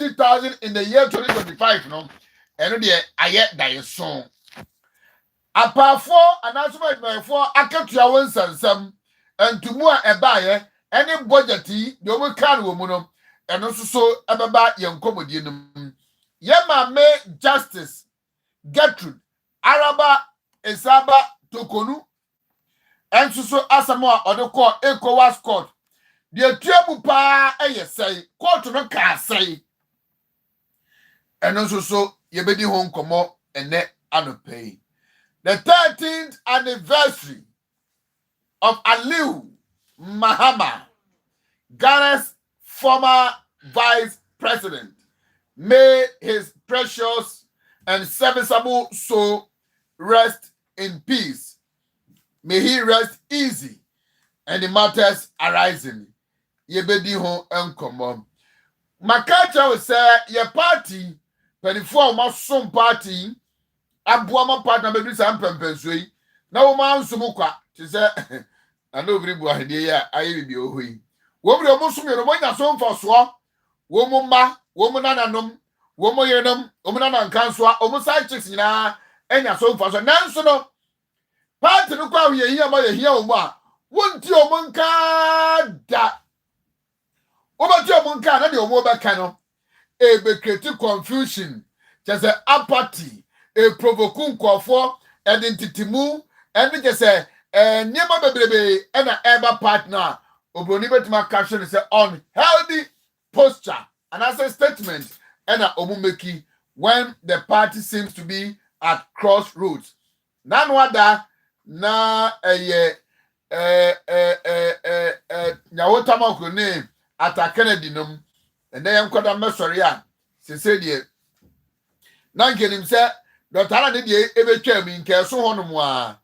50,000 in the year 2025, no? And I yet die song. Apart for announcement by four, I kept your own some and to more a buyer, any budgety, the woman can woman, and also so about young comedian. Yama may justice, Gertrude, Araba, Esaba, Tokonu, and so Asamo or the court, ECOWAS court. The trouble pa, say, court no can say. And also so, ye be the home come up and net pay. The 13th anniversary of Aliu Mahama, Ghana's former vice president, may his precious and serviceable soul rest in peace. May he rest easy and the matters arising. Yebedi hon enkomo. Makacha will say, your party, 24 months party, Abuama partner be some pempensui. Na wo man sumu kwa ti se na Obiri Boahen ya ayi bi ohui. Wo bi omo sumu no monya so mfaso. Wo mu mma, wo mu nananom, wo mu yenom, wo mu nanan kanso, wo mu side chicks nyina enya so mfaso. Nanso no party no kwa ye hia ma ye hia wo mu a wonti omo nka da. Wo ba ti omo nka na de omo ba ka no e be create confusion. Just apathy. A provoking call for identity move and just say nyema bebrebe and a ever partner obroni betima caption is unhealthy posture and as a statement and a omumeki when the party seems to be at crossroads. Nan wada na nyawota mako name at Kennedy num and then kwada mesori a se die nankenim se Dr. Anna de ebetwa mi nke so honom a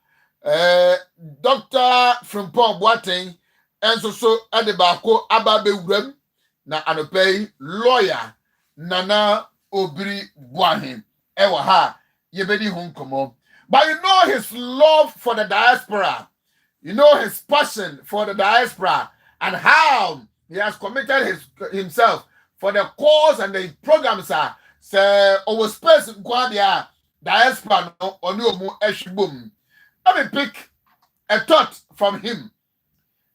Dr. Frimpong Boateng enso so ade baako aba bewuram na anopei lawyer Nana Obiri Boahen ewa ha yebedi hu nkomo. But you know his love for the diaspora, you know his passion for the diaspora and how he has committed himself for the cause and the programs are say over space kwadia diaspora no oni omu eshibum. Let me pick a thought from him.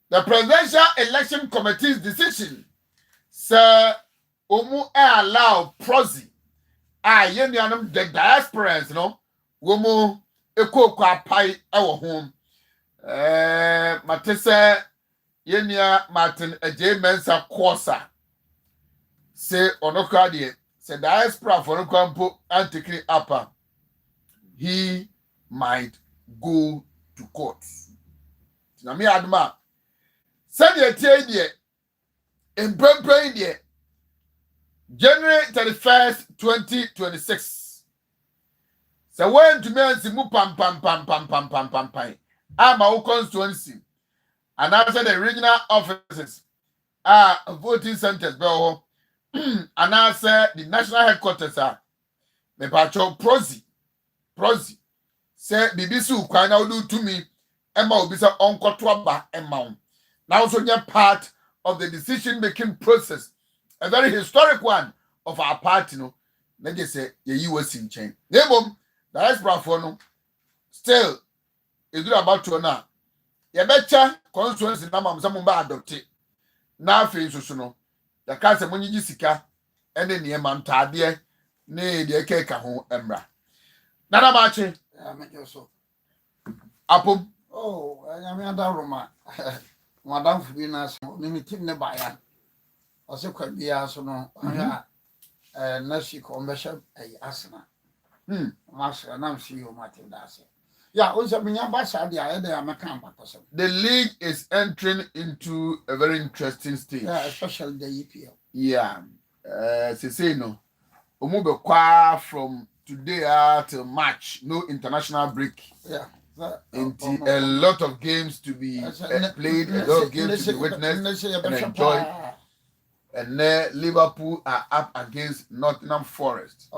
The Presidential Election Committee's decision say omu allow proxy yenianum the diasporans no womu ekokwa pai ewo home matese yenia Martin J Mensa Kosa say onokra de say diaspora for nkwampo antikri upper he might go to court. Na me adma said the tie die in brain die January 31st 2026 so when to me ansimu pam I'm our constituency and after the regional offices voting centers and I said the national headquarters are me patrol proxy say BBC ukwan na do to me Emma obisa onkoto aba Emma now so part of the decision making process, a very historic one of our party no na just say ye was in chain nemom diaspora for no still is about to na ye betcha constituency na mam some ba adopt na afi so no the case monyi sika ene ne ma ntade ne de keka ho emra nana machi so apom oh anyame adaroma madam fubina so ni mitim ne baya o se kwa bia so no ya na shi ko mbesha asna masha na mshi yo matin dase ya o se minya ba sha dia e da maka mpato. The league is entering into a very interesting stage, yeah, especially the EPL. Yeah, say no omu be kwa from today till March, no international break. Yeah. A lot of games to be played, a lot of games to be witnessed and enjoyed. And Liverpool are up against Nottingham Forest.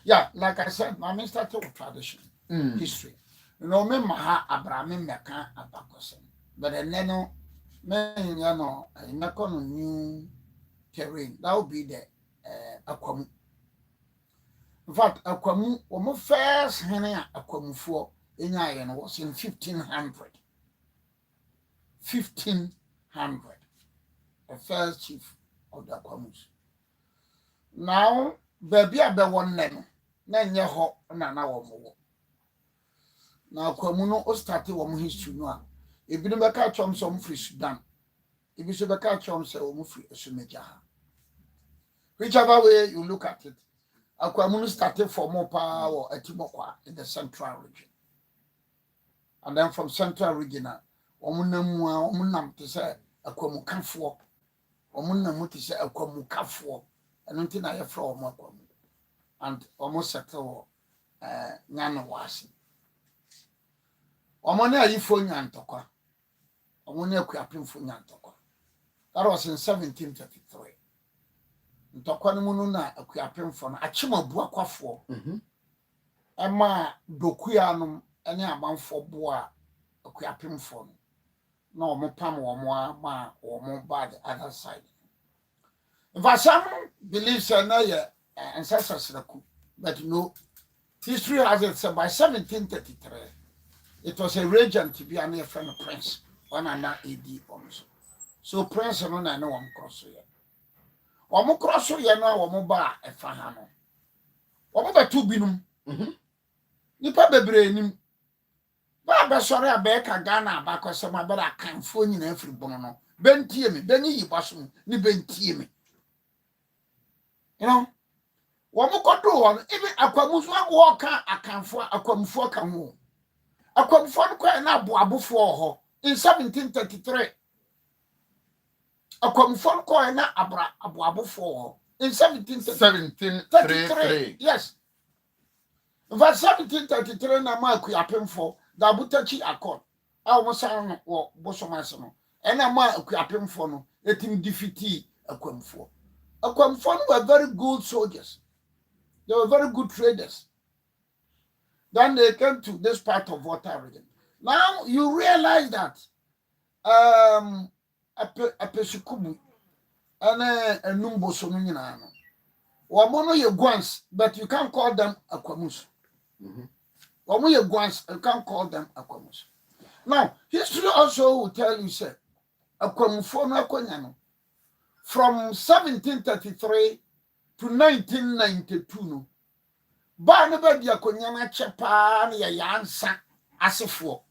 Yeah, like I said, my minister told tradition, history. You know, me maha Abraham meka abakosen. But then no, me you know, I make on new terrain. That will be the akwamu. In fact, akwamu, omo first hene a akwamufo enyaye no was in 1500. 1500. The first chief of the akwamus. Now, baby abe won no na nye ho na wo mo. Na akwamu no o started wo history no a ebi no beka chom some free Sudan. Ebi so beka chom say wo free Esumeja. Whichever way you look at it, akwamu started for more power at Timokwa in the central region. And then from central region, omunam to say akwamu kanfo, omunam to say akwamu kafo, and until I from akwamu. And almost settle Nana wasi. Omone ayifo nyantokwa. Omone akuapemfo nyantokwa. That was in 1733. Ntokwa no mu na akuapemfo no achemabu akwafo. Ema dokuya no ene amanfo bo a akuapemfo no. Na omopam omo ma omo ba the other side. In fact, some believe say na ye ancestors but no, history has it said by 1733 it was a regent to be a near friend of prince one and AD also. So prince no na no one cross here. Omo cross here no omo ba e fa ha no. Omo ba tu binum. Nipa bebre nim. Ba ba sori abeka Ghana ba kwese ma ba kanfo nyina afiri bono no. Bentie me, benyi yibaso ni bentie me. You know? Womo kodo won even akwamuso wo ka akanfo akwamfo ka ho. Akwamfo no kwa na aboabofo ho in 1733. Akwamfo no kwa na aboabofo ho in 1733. Yes. In fact 1733 na ma akuapemfo da butachi accord. A wo san wo bosomase no. E na ma akuapemfo no etim defeat akwamfo. Akwamfo no were very good soldiers. They were very good traders. Then they came to this part of water region. Now you realize that a pesikubu and a numbo sominano. Wamono ye guans, but you can't call them aquamus. Wamono ye guans, you can't call them aquamus. Now, history also will tell you, say, aquamufono aquanyano. From 1733 to 1992 no ba na ba dia akonyana chepa na ya yansa asefo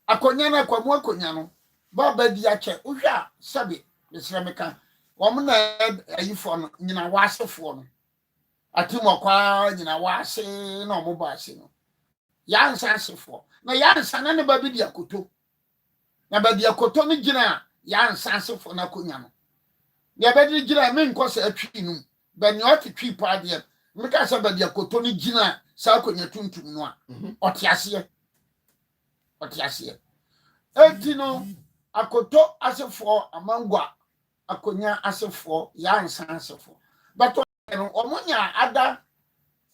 akonyana akwamu akonya no ba dia che uhwa sabe besremeka wom na ayifo no nyina wasefo no atimokwa nyina wase na omoba ase no yansa asefo na yansa na ne ba dia koto na ba dia koto no gina yansa asefo na akonya no ya ba dia me nkosa atwi no ba ni otitwi pa de meka sa ba dia koto ni gina sa akonya tuntum no a otiase etino akoto asefo amangwa akonya asefo ya ansan asefo but no omonya ada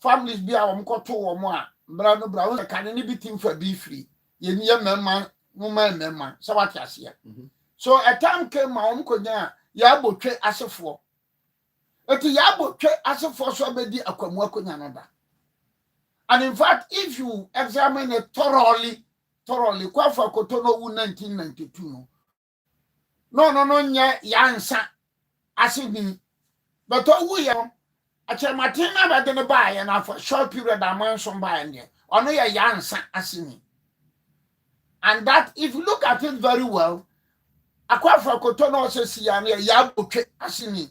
families bi a omkoto omo a bra no bra wo ka ne bitim fa bi free ye ni mema no mema sa watiase so a time came ma omkonya ya botwe asefo eti ya botwe asefo so abedi akwamu akonya no da. And in fact, if you examine it thoroughly kwa fa kotono 1992 no nya yansa asidi but owu ye achematina ba de ne ba ye na for short period amanso ba ye ono ye yansa asini. And that if you look at it very well, akwa fa kotono osesi ya na ya botwe asini.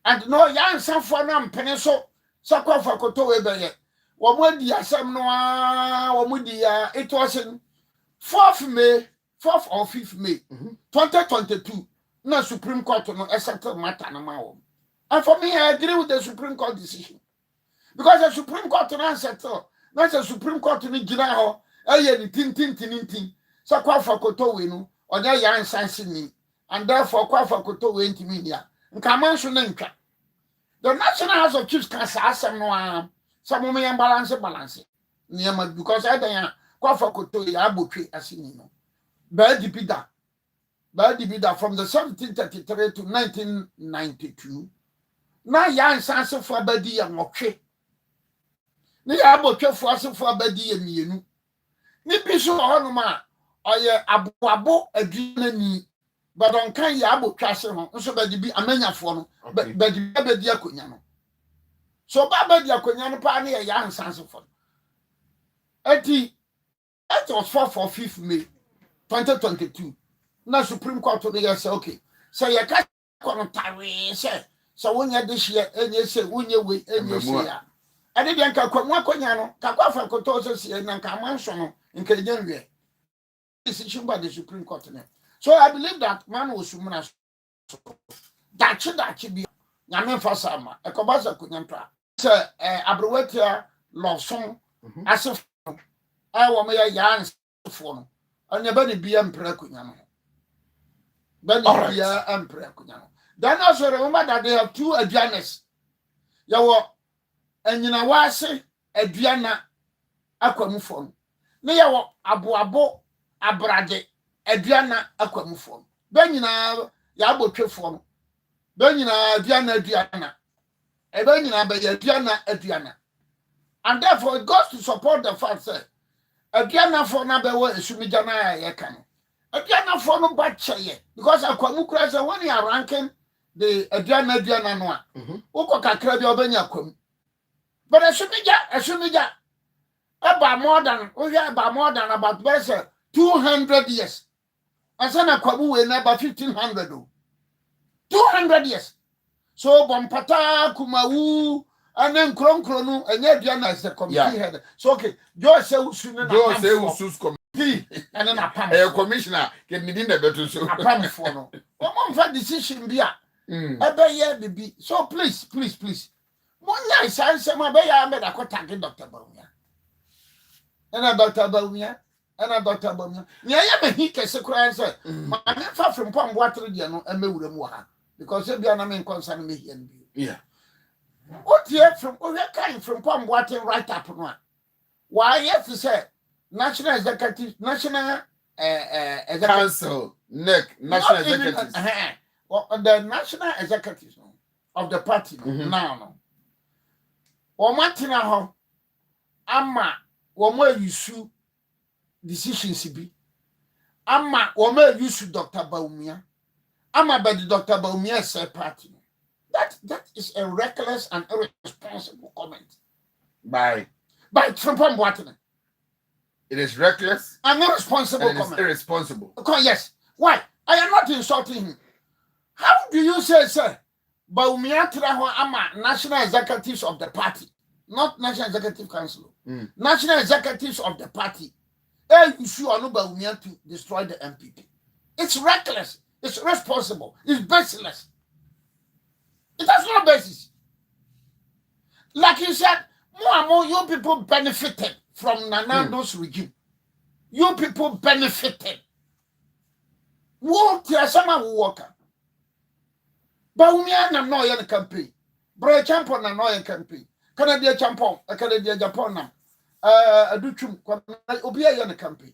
And no yansa for na mpene so sakwa fa koto we be ye womodi asem no womodi ya it was in 4th or 5th May 2022 na Supreme Court no settle matter na ma wo. And for me I agree with the Supreme Court decision because the Supreme Court no settle na the Supreme Court ni gina ho eye ni tin sakwa fa koto we no onya ya nsansi ni and therefore kwa fa koto we ntimi ya nka manso na ntwa. The National House of Chiefs can say some may balance. Because I don't quafa koto ya botwe asini no. Bad dibida from the 1733 to 1992. na ya nsansefo abadi ya nwotwe ne ya abotwefo asefo abadi ya mienu ni bi so hono ma oye aboabo aduanani badonkan ya abotwase ho nso badi bi amanyafo no badi akonya no so badi akonya no pa ne ya nsansefo eti it was 5th May 2022 na Supreme Court no ya say okay say ya ka kono tawe say so wonya de hye enye say wonya we enye say ya ade de nka kwamu akonya no ka kwafa koto so say na nka manso no nka nyanwe decision by the Supreme Court no. So I believe that man was sumuna dachi bi nyame fasa ama ekobaza kunyampa say abrowetia lawson asef wo me ya ansefo no anya ba ne bia mpra kunya no ba ne bia mpra kunya no. Then also remember that they have two aduanes. Yawo anyina wase aduana akwamufo no. Ne yawo aboabo abrade aduana akwamufo no. Ba nyina ya abotwefo no. Ba nyina aduana. E ba nyina ba ya aduana. And therefore it goes to support the fact that aduana for na be wo esumija na ya kan. Aduana for no ba cheye because akwamukura say when you are ranking the aduana no a uko kakra bi obanya kwam. But esumija about more than about better 200 years. Asana kwamu we na about 1500 o. 200 years. So bompata kumawu and then kronkro no enye aduana is the committee head. So okay, Joe say usu committee and then apam. Commissioner get me din na beto so. Apam for no. One for decision bia. Ebe ye bibi. So please. Monya say ma be ya me da ko tag Dr. Bawumia. And Dr. Bawumia. Nya ya me hi kese kura say ma me fa from pom boatre dia no emewura mu ha because e bia na me concern me here bi. Yeah. What here from kind from pom boatre right up no. Why you have to say National Executive Council National Executive. The National Executive of the party now. Womatina ho ama womo yusu decisions bi ama womo yusu Dr. Bawumia ama by the Dr. Bawumia say party. That is a reckless and irresponsible comment By Trump Boateng. It is reckless and irresponsible and comment. Irresponsible. Yes. Why? I am not insulting him. How do you say, sir? Bawumia traho ama national executives of the party, not National Executive Council. National executives of the party. You should allow Bawumia to destroy the MPP. It's reckless. It's irresponsible. It's baseless. It has no basis. Like you said, more and more you people benefited from Nanando's regime. You people benefited. What Tiasama will work. Bawumia na no yan campaign. Bro champion na no yan campaign. Canada champion, Canada Japan na. Aduchum kwa obia yan campaign.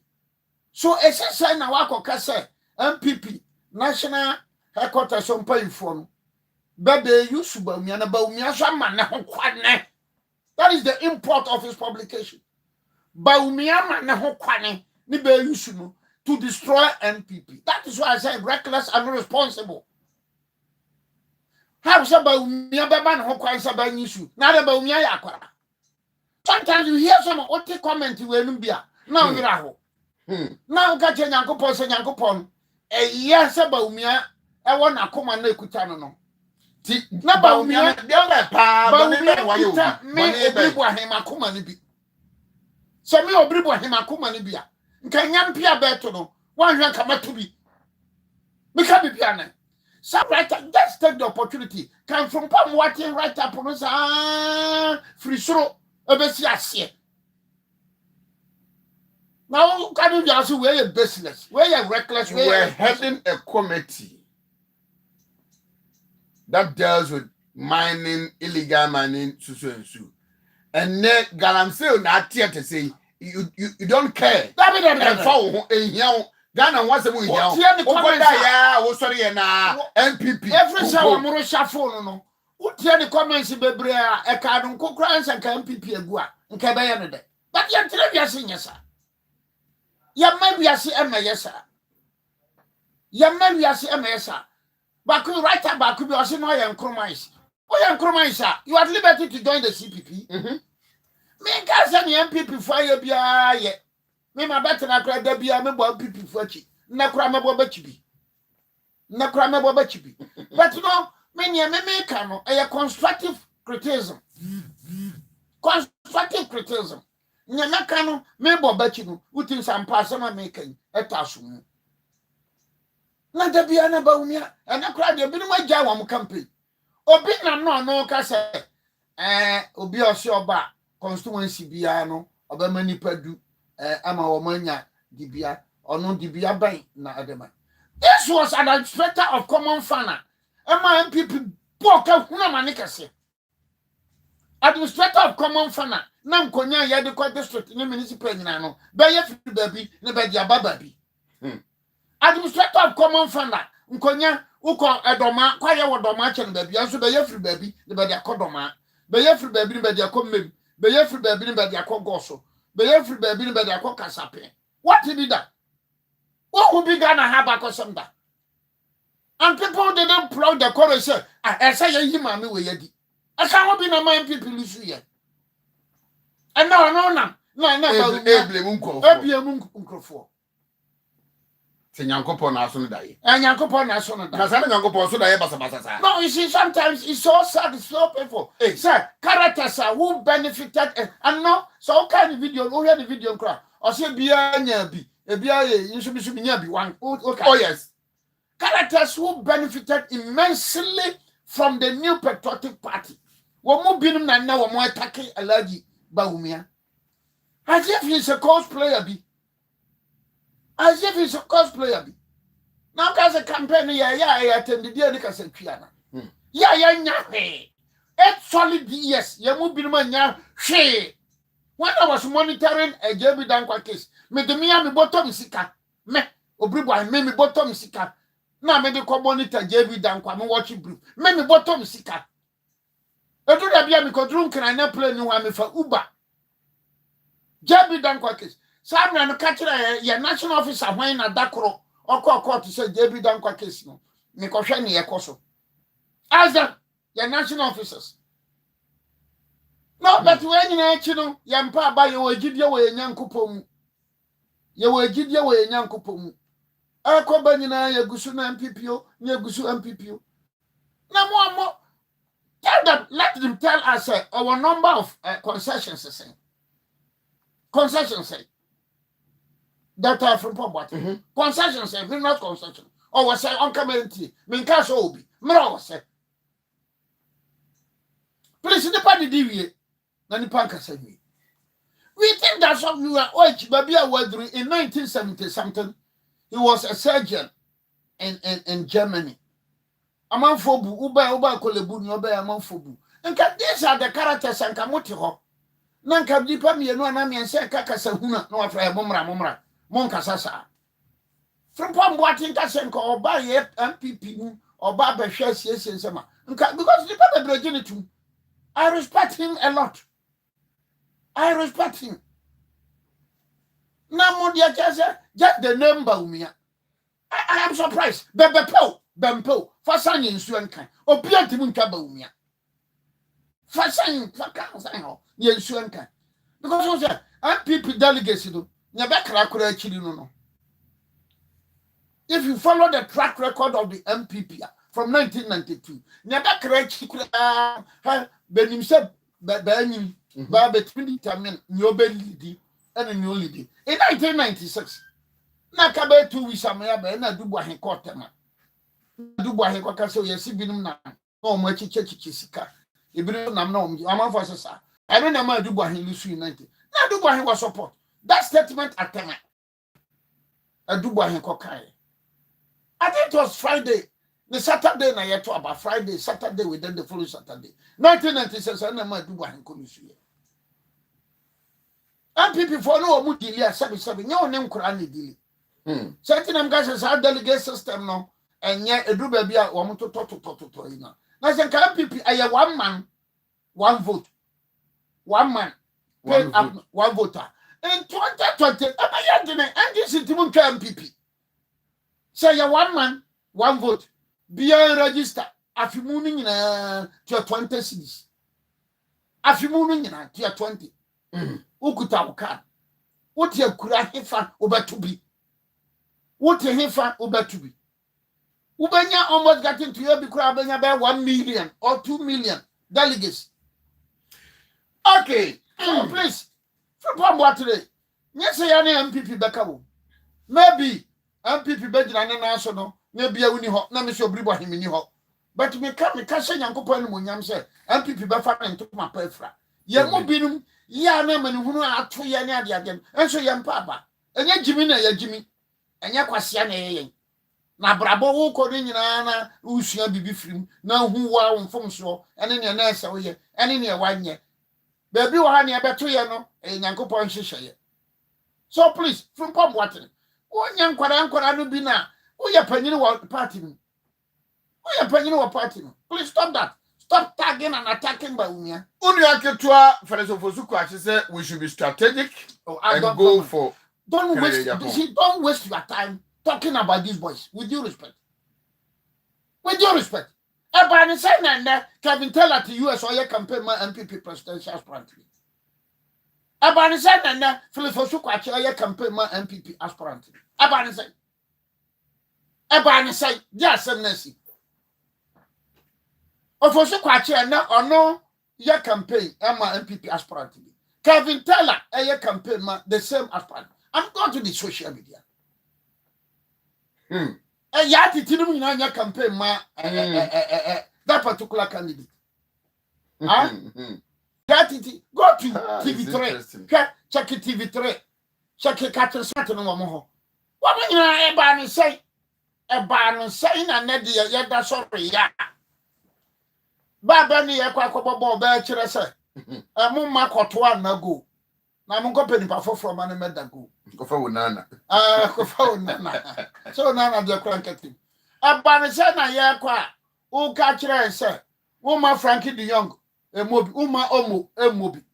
So essentially na wako kase MPP National Headquarters on pay for Bebe use Bawumia na Bawumia so man na ho kwane. That is the import of his publication. Bawumia man na ho kwane ni be use no to destroy MPP. That is why I say reckless and irresponsible. How Bawumia beba na ho kwan sa ban issue. Na da Bawumia ya akwara. Sometimes you hear some otte comment we no bia. Na o yira ho. Na o ka che Nyankopon se Nyankopon eya se Bawumia e wo na koma na ekuta no no. Ti na Bawumia dia ba pa ba ne wa yo. Me Obiri Boahen makoma ni bi. Se me Obiri Boahen makoma ni bia. Nka nyampia beto no. Wan hwan ka matu bi. Me ka bi bia na. So right, let's take the opportunity. Come from Pam watching right up on us, free show, obesiasie. Now, can you just wear a business? Wear a reckless way. We're heading a committee that deals with mining, illegal mining, so. And then Galamsey not here to say you don't care. Ghana wants to move here. Oh, sorry, na MPP. Every time I'm going to phone, no. Utia the comments bebrea e ka no kokra ansa ka MPP agu a nka be ye no de. But ye tire wiase nyesa. Ye ma wiase e ma yesa. Ye ma wiase e ma yesa. Baku writer baku bi o se no ye compromise. O ye compromise you are at liberty to join the CPP. Me ka se ni MPP for ye bia ye. Me ma better na kra da bia me bo MPP for achi. Na kra me bo bachi bi. Na kra me bo bachi bi. But no me ka no a constructive criticism. Constructive criticism. Nye me ka no me bo bachi no utin sam pass na me kan etaso mu. Na da bia na ba umia na kra de bi no magya wa mo campaign. Obi na no ka se obi osi oba constituency bia no obema nipa du ama wo manya dibia ono dibia ban na adema. This was an administrator of common fana. Emma MPP boka huna manikase. Administrator of common fana. Na nkonya ya de kwa district ni municipal nyina no. Be ye fi baby ne be dia baba bi. Administrator of common fana. Nkonya uko edoma kwa ye wodoma che ne baby anso be ye fi baby ne be dia kodoma. Be ye fi baby ne be dia komem. Be ye fi baby ne be dia kogoso. Be ye fi baby ne be dia kokasape. What did that? What would be Ghana have a cosanda? And people didn't plug the chorus. I say, you mammy, we yet. I can't be no man people lose here. And no, Uncle for. Yanko pon aso dai. And Yanko pon aso dai. Na sana yanko pon so dai basa. No, you see, sometimes it's so sad, it's so painful. Hey, sir, characters are who benefited and no, so kind of video, who hear the video cry. Or say, be a be. You should be one. Okay. Oh, yes. Characters who benefited immensely from the new patriotic party. Womu binum na na womu atake Alhaji Bawumia. As if he's a cosplayer be. As if he's a cosplayer be. Now cause a campaign ya attended the Nika Piana. Ya nyahe. 8 solid years. Yamu binum nya she. When I was monitoring a JB Dankwa case, me de me bottom sika. Me Obiri Boahen me bottom sika. Na me de ko monitor JB Dankwa me watch brief. Me bottom sika. E do da bia me ko drum kan na play ni wa me fa Uber. JB Dankwa case. Samra no ka kire ya national officer hwan na dakoro. Okọ court say JB Dankwa case no. Me ko hwe ne ye koso. Azam ya national officers. No, but when you know, Yampa by your Gidia way and Yankupom. You were Gidia way and Yankupom. I call Banina, Yagusuna and Pipio, Yagusu and Pipio. No more. Tell them, let them tell us our number of concessions. Concessions say that are from Pobot. Concessions say, not concession. Or was say, uncommenty, Minkas Obi, Mero say. Please, the party deviate. We think that's what we were baby in 1970 something. He was a surgeon in Germany. Among Fobu, Uba Kolebu, Nobe among Fobu. And these are the characters and Kamotiho. Nanka Dipa me no Nami and say Kakasahuna, no afraid Mumra, Monkasasa. From Pomwatin Kasenko or by yet MPP or Baba Shares, yes, and Sama. Because the Papa Virginity. I respect him a lot. I respect him. Now, just the name Bawumia. I am surprised. Bempo, Fasan in Swankan, or Piatimunka Bawumia. Fasan, Fakan, Yen Swankan. Because I'm people delegates, never crack chili no. If you follow the track record of the MPP from 1992, never crack Benim said, Benim. But between the new lady and new lady. In 1996, Nakabe 2 weeks, I may have been a Dubois Cortema. Dubois Cocasso, yes, Ibinum now. No, much Chichisika. Ibinum, no, I'm for Sasa. I don't know my Dubois in Lucy 90. Now Dubois was support. That statement at Tema. A Dubois Cocaille. I think it was Friday. The Saturday na yet about Friday, Saturday within the following Saturday. 1996, I never do one commission. And people for no more delay 77. No name Kurani delay. Certain guys as our delegate system no, and yet a do baby or to. na say MPP aye one man one vote. One man paid up one voter. In 2020, NDC Timun MPP. Say you one man, one vote. Be a register. Afimuni in to 20 cities. Afimuni in to 20. Ukuta uka. What you could have over to be. What you have over to be. Ubenya almost got into your because about 1 million or 2 million delegates. Okay, so please, from what today? Yes, I am MPP Becamo. Maybe MPP Bedran National, maybe a winning hot, Namish Obiri Boahen in hot. But me come, me catch a young couple when Yam said, MPP Bafan and took my perfra. Yam Binum, ya name and who are 2 years again, and so young papa, and yet Jimmy, Jimmy, and Yakwasian. Na brabo wo kodin nyina usua bibi firim na hu wa mfom so ene ne na esa wo ye ene ne wanye baby wo ha ne beto ye no nyankopon hyehyeye. So please from pom water wo nyankwara no bi na wo ye panyini wo party no wo ye panyini wo party no. Please stop that. Stop tagging and attacking by Unia. Unia ketua Feresofosu kwachi say we should be strategic and go for don't waste your time talking about these boys, with due respect. With due respect. Everybody say that Kevin Taylor to US or your campaign my MPP presidential aspirant. Everybody say that Philip Osukwachi or your campaign my MPP aspirant. Everybody say, yes, I'm Nancy. Of Osukwachi or no, your campaign my MPP aspirant. Kevin Taylor or your campaign the same aspirant. I'm going to the social media. Yati tinum in your campaign, that particular candidate. Yati, go to TV3, check it TV3, check it cattle satin no more. What when you a say, and Nedia, yet that's sorry, ya. Babani, a quack about Belcher, say, a mumma cotwa na go. Na mun company pa foforo ma na meda go. Go for nana. Go for nana. So nana dey cranket. Abane say na ye kwa. U ka kire say, "Uma Frankie the Young, emobi, uma omo, emobi."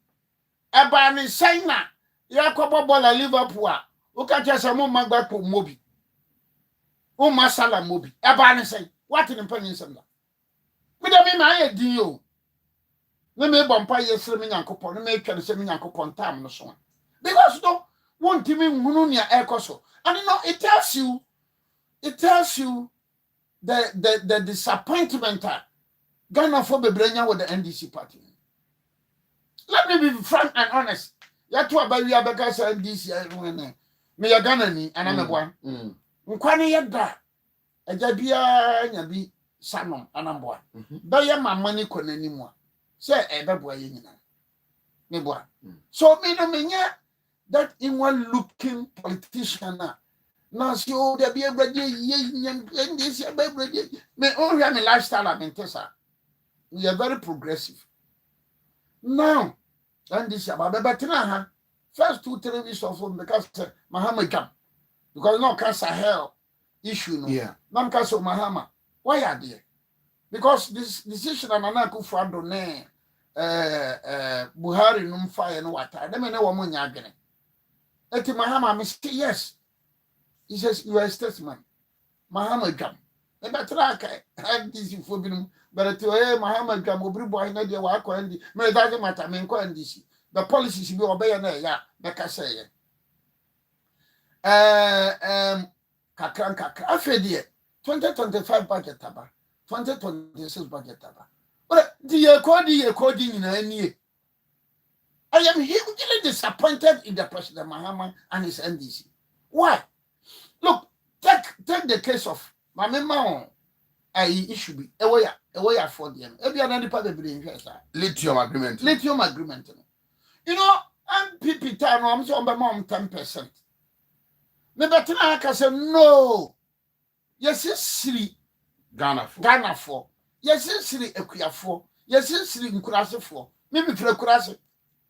Abane say na ye kwa bobola Liverpool. U ka kire say mumma gba ko mobi. Uma sala mobi. Abane say, "What in penny say na?" Me dey me na ye din yo. Me bompa yesre me nyankopon me twa se me nyankopon tam no so because no won't even hunu nia ekoso and you know it tells you the disappointment Ghana for bebrenya with the NDC party. Let me be frank and honest. Ya to about we abeka say NDC when me ya Ghana ni anameboa nkwane yeda eja bia nya bi sanom anamboa ba ye mamani konanimu a say ebeboa ye nyina me boa so me no menya that in one looking politician na so there be everybody ye nyam this everybody me on me lifestyle amintesa we are very progressive now and this about betina ha first 2-3 weeks of because Mahama Gam because no cancer hell issue no yeah nam cancer Mahama why are there because this decision anana ku fado ne Buhari num fire no water dem na wo nya agene eti Mahama me say yes he says you are a statesman Mahama Gam e betra kai and this for binum but to Mahama Gam Obiri Boahen na dia wa akọ ndi me doesn't matter me nko ndisi the policies be obey na ya make say kakra afedie 2025 budget aba 2026 budget aba but the code nyina nie I am hugely disappointed in the President Mahama and his NDC. Why? Look, take the case of Mamema issue be a way for them. Every other part of the lithium agreement. You know, MPP time I'm so by mom 10%. Maybe I can say no. Yes, it's silly. Ghana for. Yes, it's silly Equia for. Yes, it's silly Nkurase for. Maybe for Kurase.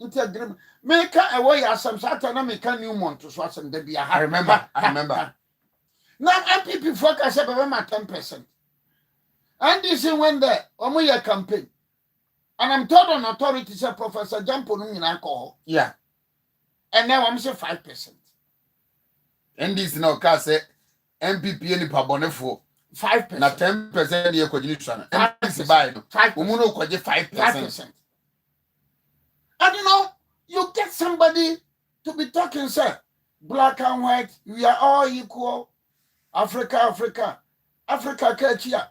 Integrate. Make a way as some Satana make a new month to swat and be a I remember. Now MPP focus about my 10%. And this is when the Omoya campaign. And I'm told on authority, say Professor Jampo in alcohol. Yeah. And now I'm say 5%. And this now can say MPP any pabonefo. 5%. Na 10% ye kwajini and this buy no. 5%. Umuno kwaje 5%. 5%. And you know, you get somebody to be talking, sir. Black and white, we are all equal. Africa, Kachia,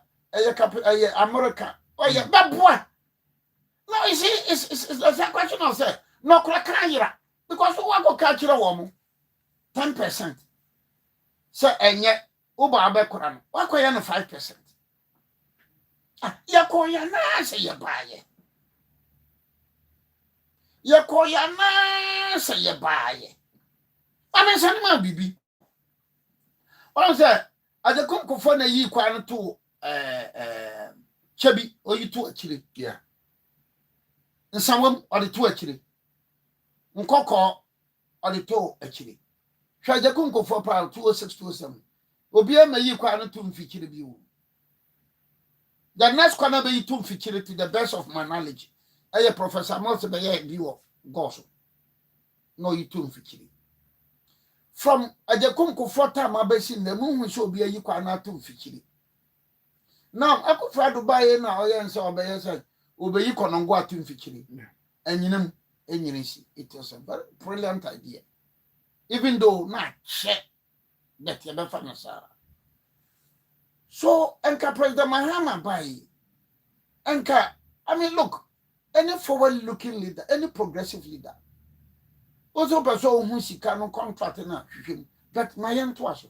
America. Oh, yeah, but boy. No, you see, it's a question of, say, no, Krakayra. Because we want to catch a woman. 10%. So, and yet, Uba Abekoran, what can you 5%? Yakoyana, say you buy it. Yakoyana, say you buy it. I mean, Sanima Bibi. What say? I the come for a year quite to Chubby or you two actually. Yeah. And someone or the two actually. Nkoko or the two actually. Try the kunko for proud 20627. Obia may you quite to feature you. The next corner be two feature to the best of my knowledge. I Professor Most be a view of gossip. No, you two feature. From a Jaconco for time, I bet in the moon will show be a you cannot to feature. Now, I could try to buy it now, and so obey us, obey you can go to feature. And you know, it was a very brilliant idea. Even though not check that you have found. So, Enka President Mahama buy. Enka, I mean, look, any forward looking leader, any progressive leader. Also, person who she cannot contract na that my young twash.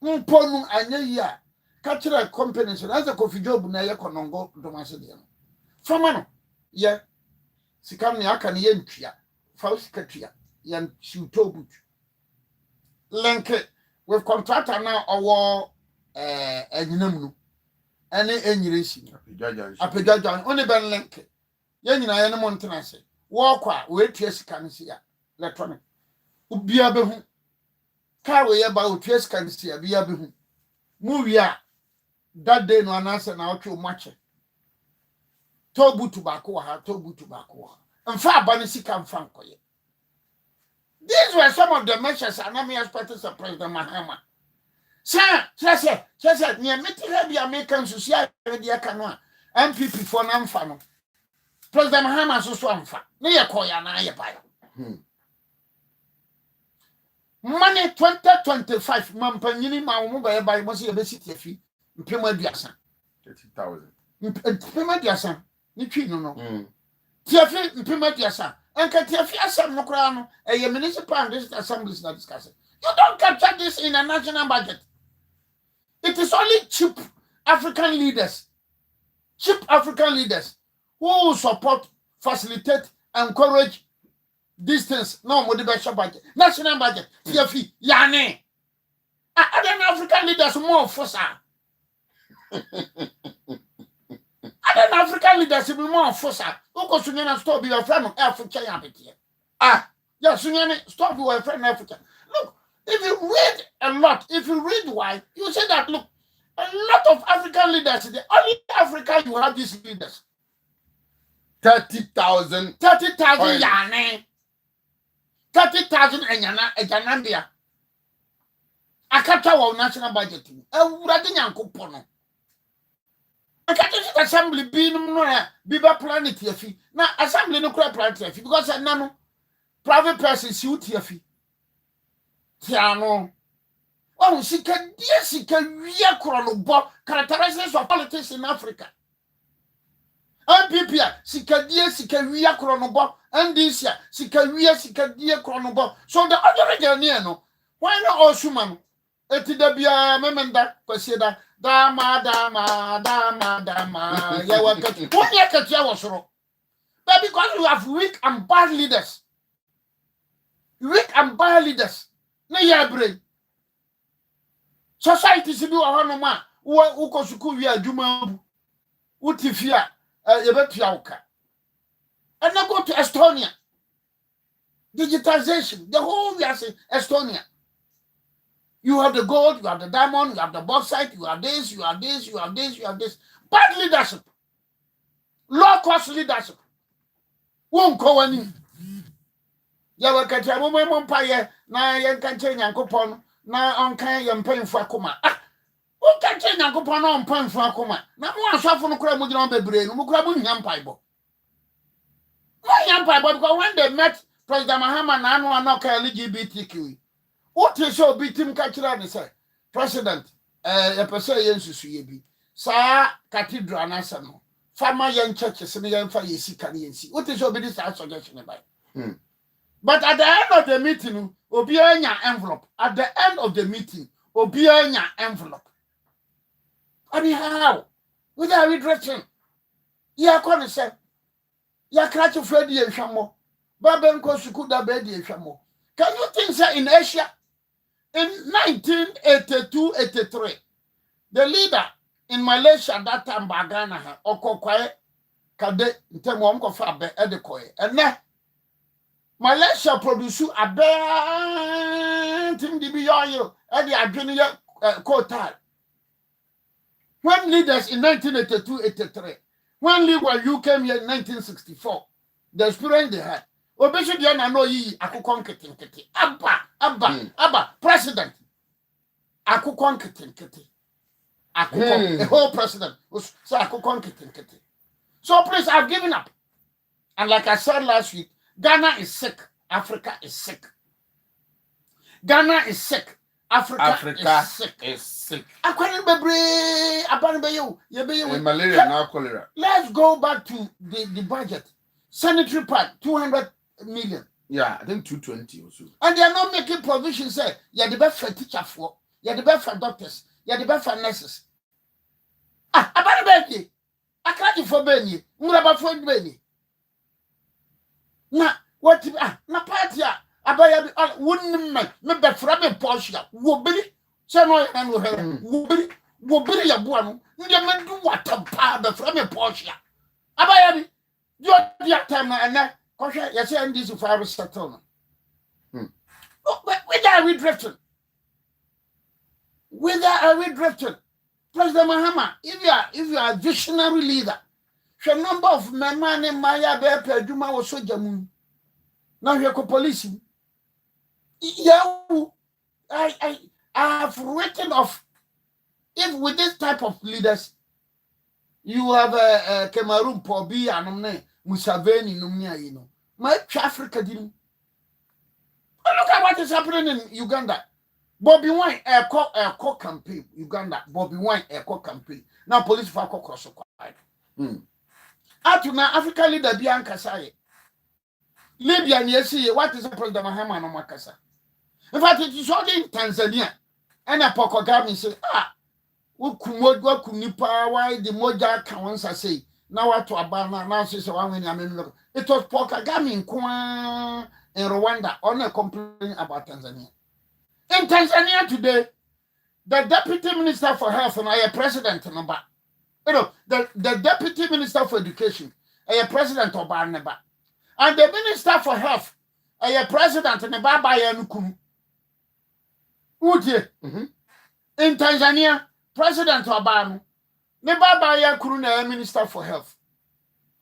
Mponu anya catch a company so as a coffee job na ya konongo domasidian. From ano, yeah, Sikam Yakan Yentia, Faust Katia, Yan Shutobut. Link with contractor now or Eninamu. Any engineering. A pedajan, only Ben Link. Yan in Iana Montanasi. Walk wait, yes, can see ya. Electronic. Ubiabehu. Carry about yes, can see ya. Biabehu. Move ya. That day no answer now to match. Tobu tobacco, tobu tobacco. And far banisi can franco. These were some of the measures and I'm expecting of President Mahama. Sir, just near meeting the Americans to see the canoe. MPP for non-fano. President Mahama so swamfa. Near Koya na ye buy. Money 2025 Mampanini Mamu by Mosi Besity fee. Pima Diasan. 30,000. Pima Diasan. No. Tiafi Pima Diasan. And Katiafi Assam Mokrano, a municipal and district assemblies not discussing. You don't capture this in a national budget. It is only cheap African leaders who support, facilitate, encourage distance. No motivation budget. National budget. TFE. Yane. Other African leaders more force. Other African leaders will be more force. Who goes to stop your friend of Africa? Yes, stop your friend Africa. Look, if you read a lot, if you read why, you say that look, a lot of African leaders, the only Africa you have these leaders. 30,000. 30,000 Yane. 30,000 Janambia. I can't tell national budget. Pono. I can't assembly being Biba planet here. Now, assembly no crap planet here because I know private person suit here. Tiano. Oh, she can real chrono characteristics of politics in Africa. MPP, she can real chrono and this year, she can real chrono. So the other region, no, why not all Suman? Etidabia, Memenda, Pasida, Dama, Yawakat. 1 year cat was wrong. But because you have weak and bad leaders. Na ya brain. Society si bi wa hono ma wo kosuku wi adwuma bu. Utifia yebetua uka. And now go to Estonia. Digitization. The whole we are saying Estonia. You have the gold, you have the diamond, you have the bauxite, you have this, you have this, you have this, you have this. Bad leadership. Low-cost leadership. Won't go any. Ya wakati amumwe mpaye na yenkanche nyankopon na onkan yempemfo akoma. Ah, onkanche nyankopon na ompemfo akoma. Na mo asafo no kura mu gina bebre no mu kura mu nyampaibo. Mo nyampaibo because when they met President Mahama na anu anoka LGBTQ. What is your bitim kachira ne say President ye pese ye nsusu ye bi. Sa cathedral na no. Fama yen churches ne yen fa yesika ne yensi. What is your bi this suggestion by? But at the end of the meeting, Obianya envelope. At the end of the meeting, Obianya envelope. I mean, how? Without redressing. Ya kone say, ya krachu Freddy and Shamo. Babenko Sukuda Bedi and Shamo. Can you think, sir, in Asia, in 1982-83, the leader in Malaysia at that time, Bagana, Okokwae, Kade, Ntemwamko Fabe, Edekoe, and now, Malaysia produce a bear thing to be oil and the Adrinia quota. When leaders in 1982-83, when you came here in 1964, the experience they had. Obesity and no ye, Akukonketing Kitty. Abba, President. Akukonketing Kitty. The whole president was so Akukonketing Kitty. So please, I've given up. And like I said last week, Ghana is sick. Africa is sick. Ghana is sick. Africa is sick. Malaria now cholera. Let's go back to the budget. Sanitary part, 200 million. Yeah, I think 220 or so. And they are not making provisions. Say, you're the best for teacher for, you're the best for doctors, you're the best for nurses. Ah, about Benny. I can't for Benny. Muraba for Benny. Na what na party abaya wouldn't me be from a Porsche. Wobiri, say no and wobiri ya buano. You men do what a pa be from a Porsche. Abaya you the time and that question you say this for settlement. Where are we drifting? Where are we drifting? President Mahama, if you are a visionary leader, the number of men and Maya Bear Peduma was so jamun. Now you're police. Yeah, I have written off. If with this type of leaders, you have a Cameroon, Pobi, and Musaveni, you know. My Africa didn't. Look at what is happening in Uganda. Bobby Wine, a court campaign, Uganda. Bobby Wine, a court campaign. Now police for cross quiet. After now, Africa leader Bianca Sai. Libya, yes, what is the President Mahama no Makasa? In fact, it is only in Tanzania. And a Pokogami say, what Kunipa, why the Moja Kawansa say, now what to Abana, now says one when I mean, it was Pokogami in Rwanda, on a complaint about Tanzania. In Tanzania today, the Deputy Minister for Health and I am President number. You know, the Deputy Minister for Education, I am President of Barnaba. And the Minister for Health, I am President and Baba Yanukum. In Tanzania, President Obama, Nebaba Yakuruna, Minister for Health.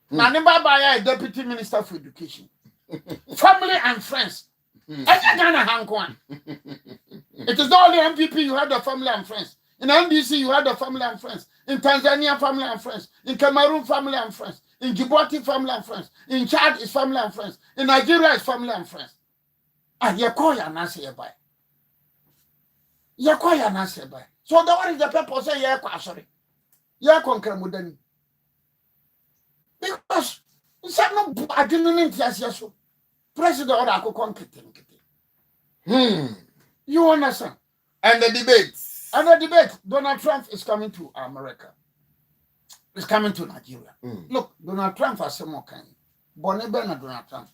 Now, Nebaba, Deputy Minister for Education. Family and friends. It is not only MPP, you have the family and friends. In NDC, you have the family and friends. In Tanzania, family and friends. In Cameroon, family and friends. In Djibouti, family and friends. In Chad, is family and friends. In Nigeria, is family and friends. And you call your Nancy by. You call your Nancy by. So the one is the purpose say, yeah, sorry. Yeah, conquer Mudani. Because it's not, I didn't yes. President or I conquer. You understand? And the debates. And the debate, Donald Trump is coming to America. He's coming to Nigeria. Look, Donald Trump has some more kind. Bonnie Donald Trump.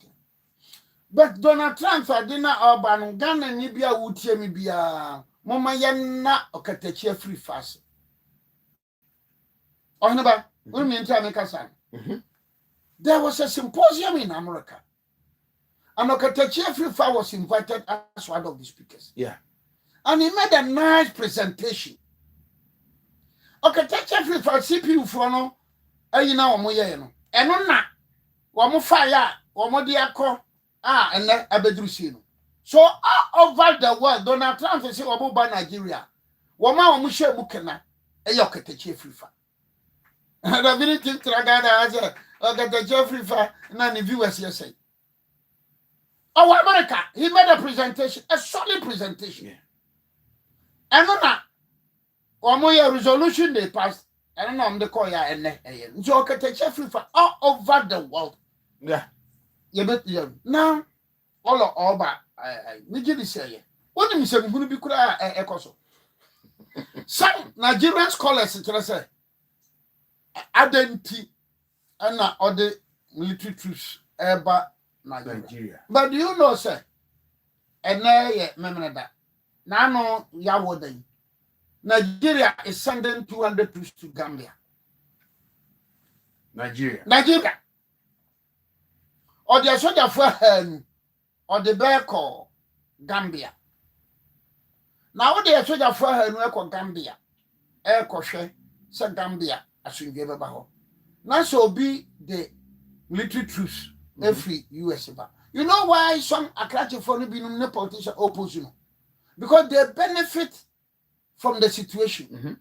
But Donald Trump for dinner urban Ghana Nibia Wutia Mibia Mama Yana Okateche free fast. Oh, never, we mean to make a son. There was a symposium in America. And Okateche free fast was invited as one of the speakers. Yeah. And he made a nice presentation. Okay, take free for CPU for no. You know, no. And on that, one fire, one more dear call. And then a bedroom scene. So, all over the world, Donald Trump is about Nigeria. One more share bookena, a yoke at the free fire. And I really think Tragada has a the Jeffrey for none of viewers here say. Oh, America, he made a presentation, a solid presentation. Yeah. And on that, one more resolution they passed. I don't know, I'm the call ya and so okay, take Jeffrey for all over the world. Yeah. You bet you now all about I need to say. What do you say? Going to be cry a coso. Some Nigerian scholars say identity and not other military troops ever Nigeria. But do you know, sir? And now, remember that. Now, no, Yawoden. Nigeria is sending 200 troops to Gambia. Nigeria. Or the soldier for her, or the bear call Gambia. Now, the soldier for her, no call Gambia. Air Koshe, said Gambia, as you gave about. Now, so be the military troops, every US. You know why some Akrachi for no politician oppose you? Because they benefit from the situation.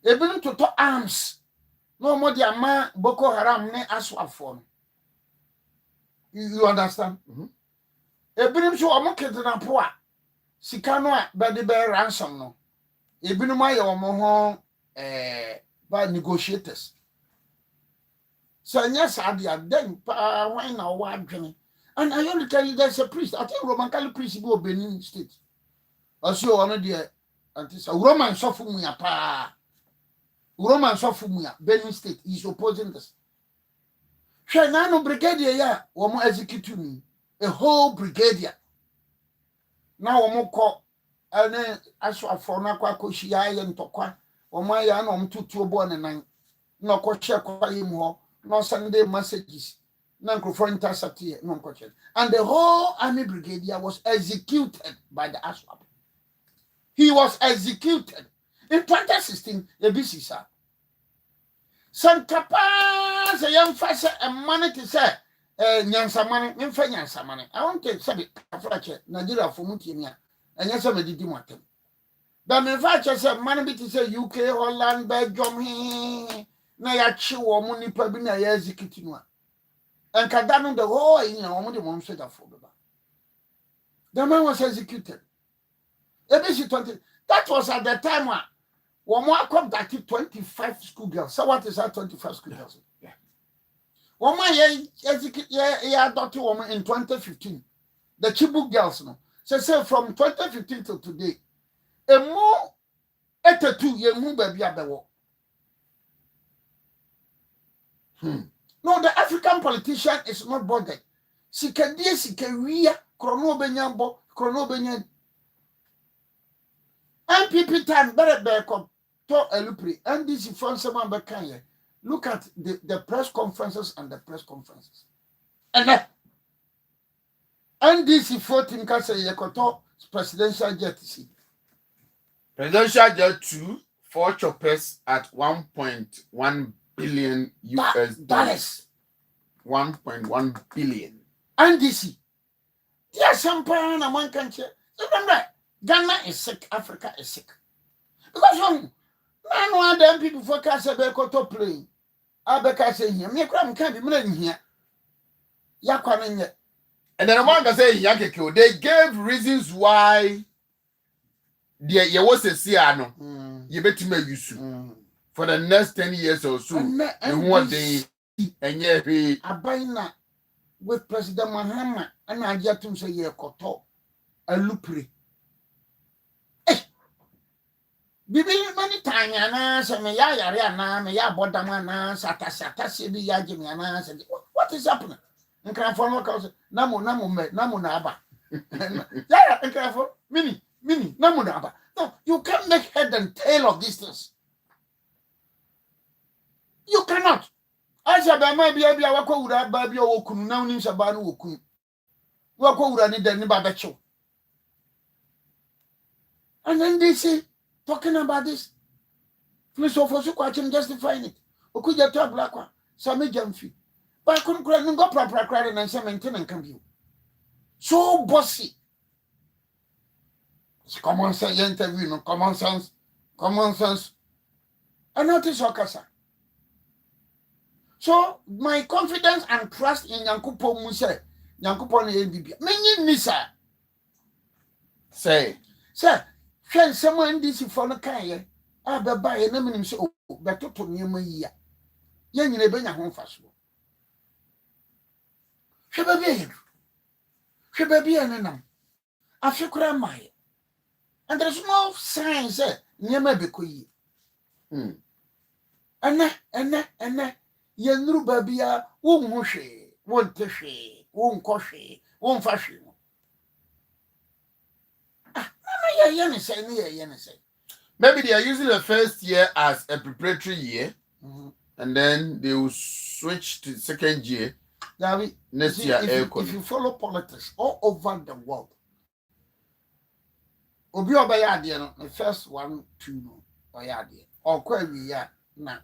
They begin to talk arms. No more the man Boko Haram ne aswap for. You understand? They begin to amoke na poa. Sikano ba de bear ransom no. They begin my omo by negotiators. So yes, I then why now what dreaming? And I only tell you there's a priest. I think Roman Catholic priest go Benin State. Also one of the Roman Sofumuya pa. Roman Sofumuya, Benin State, is opposing this. Shanano brigadier ya, woman execute me. A whole brigadier. Now woman call and then as for na kwa koshia and tokwa, woman ya no mtutu born and no koshia kwa him no Sunday messages. No intercept here, no question. And the whole army brigadier was executed by the ASWAP. He was executed in 2016. ABC sir. Sankapa say young fast and money to say nyansa money, nyansa money. I want to say it Nigeria for Mutimia and yes, I did want them. But me fache say money to say UK, Holland, Belgium, na ya chi wo mu nipa bi na ya execute no. And Kadano the whole in your the one set for the man was executed. ABC 20. That was at the time when one conducted 25 schoolgirls. So what is that 25 schoolgirls? Yeah. One man execute adopted woman in 2015. The Chibuk girls no. So from 2015 till today, a more 82 year move baby abewo. No, the African politician is not bothered. Sikadie sikaria krono benyambo krono benyan. MPP time better come to Elupri. NDC from someone back. Look at the press conferences and the press conferences. And then NDC 14 can say Yakoto presidential jet. Presidential jet 2, 4 choppers at 1.1 billion US dollars. 1.1 billion. NDC. Yes, some parent and one country. Remember, Ghana is sick, Africa is sick. Because none of them people focus on the to play. Abeka say here, me cram can't be made here. Yakwanin. And then one can say Yakiko, they gave reasons why there was a Siano. You bet me use for the next 10 years or so. And one day and yeah, Abaina with President Mahama and I get to say Yakoto a lupri. Bibi many time yana say me ya yare na me ya bodama na sata se bi ya jimi na say what is happening nkran for no cause namu na aba ya nkran for mini namu na aba. No, you can't make head and tail of these things. You cannot. Asa ba ma bia wakwa wura ba bia wokunu na unim saba no wokunu wakwa wura ni da ni ba becho And then they say, talking about this, police officer question justifying it. Okuja to black one, Sammy Jamfi. But I couldn't go proper credit and some maintenance can you. So bossy. It's common sense interview, no common sense. And notice Okasa. So my confidence and trust in Yankupo Muse, Yankupo NBB. Many Nisa. Say. Sir, shall someone this for the kaye? I buy a name so better to near my year. Young in a benya home fast. Shebaby and I feel cry. And there's no signs near my bequee. And Yenru babia won't mushy, won't tishy, won't coshy, won't fashion. Maybe they are using the first year as a preparatory year, and then they will switch to second year. Next year, if you follow politics all over the world, Obi Obayadi, the first 1, 2, no, Oyadi, or Query, na.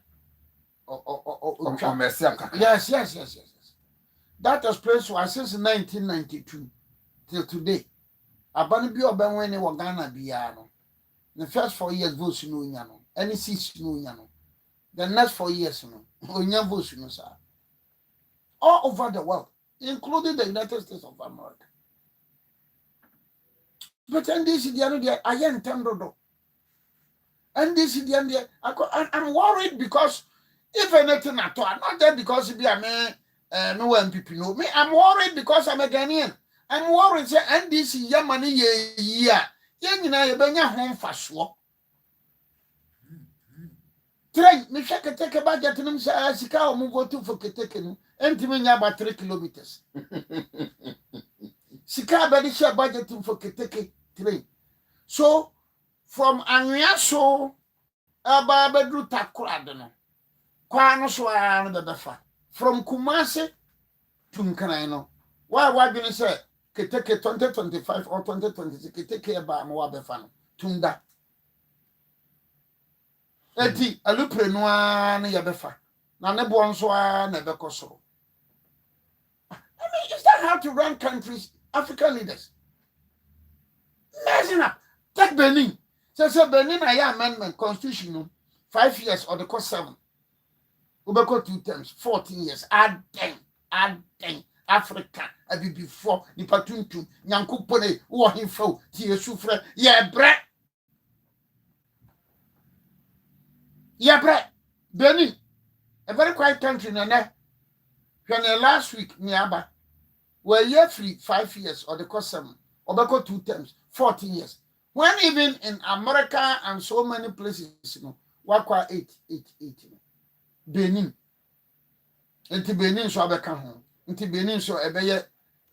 Yes. That was placed since 1992 till today. Abani bi oben we Ghana biya no. The first 4 years votes no nya no. Any 6 no nya no. The next 4 years no. Onya votes no sir. All over the world, including the United States of America. But this is the other I am tendo. And this is the end. I'm worried because if anything at all, not just because it be a man, no one people know me. I'm worried because I'm a Ghanaian. I'm worried say and this Yamani year. Yen na yebenya home for sure. Try me shake take a budget num say sika o mu vote for keteke no. Entimi nya about 3 kilometers. Sika be share budget for keteke 3. So from Anyaso aba bedru takrade no. Kwa no so an be befa. From Kumasi to Nkanai no. Why gonna say keteke 2025 or 2026 keteke aba mo wa befa no. Tunda. Eti alupre no an ya befa. Na ne bo nso a na bekosoro. I mean, is that how to run countries, African leaders? Messing up. Take Benin. So Benin I amendment constitution 5 years or the cost 7. Ubeko 2 terms, 14 years. Add 10. Africa, I be before the patuntu, Yankupone, war him fo, Tia Sufre, Benin, a very quiet country, Nana. When last week, Niaba, were year free 5 years or the cost 7, Ubeko 2 terms, 14 years. When even in America and so many places, you know, Wakwa 8. Benin. Into Benin, so I come home. Into Benin, so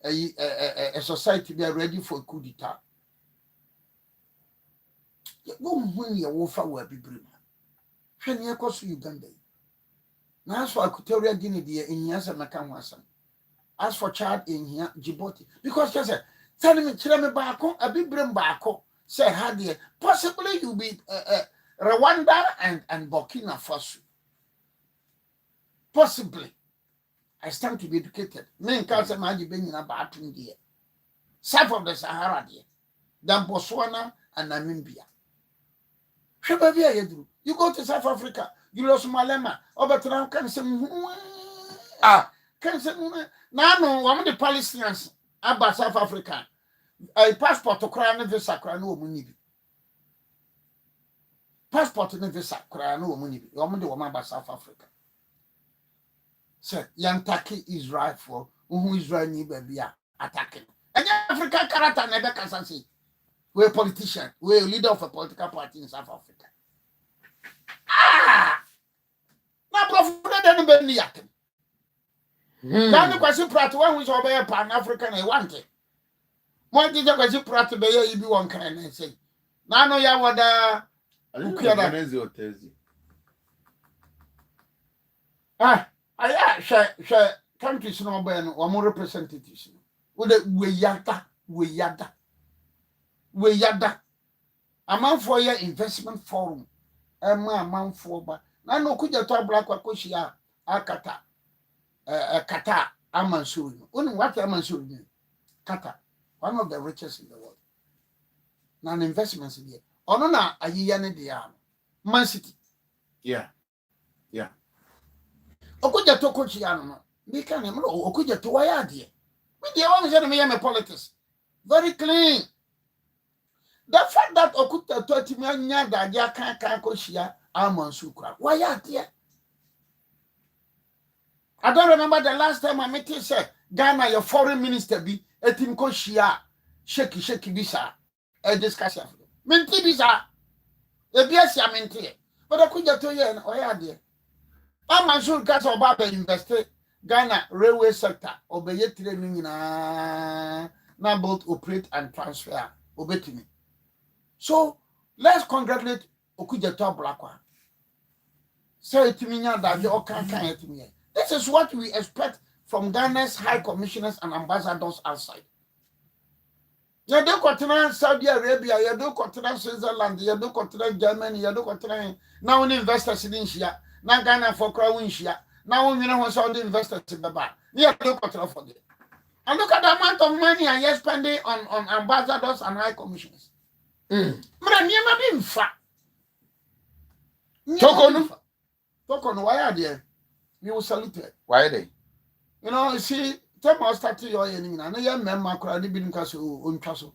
a society be ready for coup d'etat. You won't win your warfare will be brave. When you cross Uganda. Now, as for Equatorial Guinea, dear, in Yasa Makamwasan. As for Chad in here, Djibouti. Because just tell me, Bako, a big brain Bako, say, how dear, possibly you'll be Rwanda and Burkina Faso. Possibly. I stand to be educated. Men can't say my being in a bathroom dear. South of the Sahara dear. Then Botswana and Namibia. You go to South Africa, you lost Malema, Obertram can say, can say, no, one of the Palestinians about South Africa. A passport to crown visa, no money. Passport in visa, crown no money. Woman the woman about South Africa. Say, young Taki Israel for who Israel need be attacking. And African character never can say, we're a politician, we're a leader of a political party in South Africa. Now, Prophet didn't be yakin. Now, the question Pratt one which obey a Pan African, I want it. What did you Pratt be you be one kind and say? Now, no, ya wada. Share countries no ben or more representatives. We yada. amanfoɔ yɛ investment forum ɛma amanfoɔ ba na no kugya to abla kwa kohyia akata kata amansuri no what amansuri no kata one of the richest in the world na investments there ono na ayiya ne de ya Man City yeah okugya to kohyia no me kan me okugya to waya ade me dey wan say me me politics very clean. The fact that okuta to atimi anya dade aka kohyia amansu kura waya ade. I don't remember the last time I met you said Ghana your foreign minister be etim kohyia shake bisa a discussion minti bisa e bia sia minti but okuja to ye waya ade amansu kasa oba be invest Ghana railway sector obeye tire no nyina na both operate and transfer obetimi. So let's congratulate okuja to blakwa say etimi nya dade o kan etimi. This is what we expect from Ghana's high commissioners and ambassadors outside. You do continent Saudi Arabia, you do continent Switzerland, you do continent Germany, you do continent now investors in India, now Ghana for crowd India, now we know how the investors in the bar. You do continent for them. And look at the amount of money I are spending on ambassadors and high commissioners. Tokon, why are they? We will salute it. Why are they? You know, see, tell me start to your enemy. And I am member crowd been castle, own castle,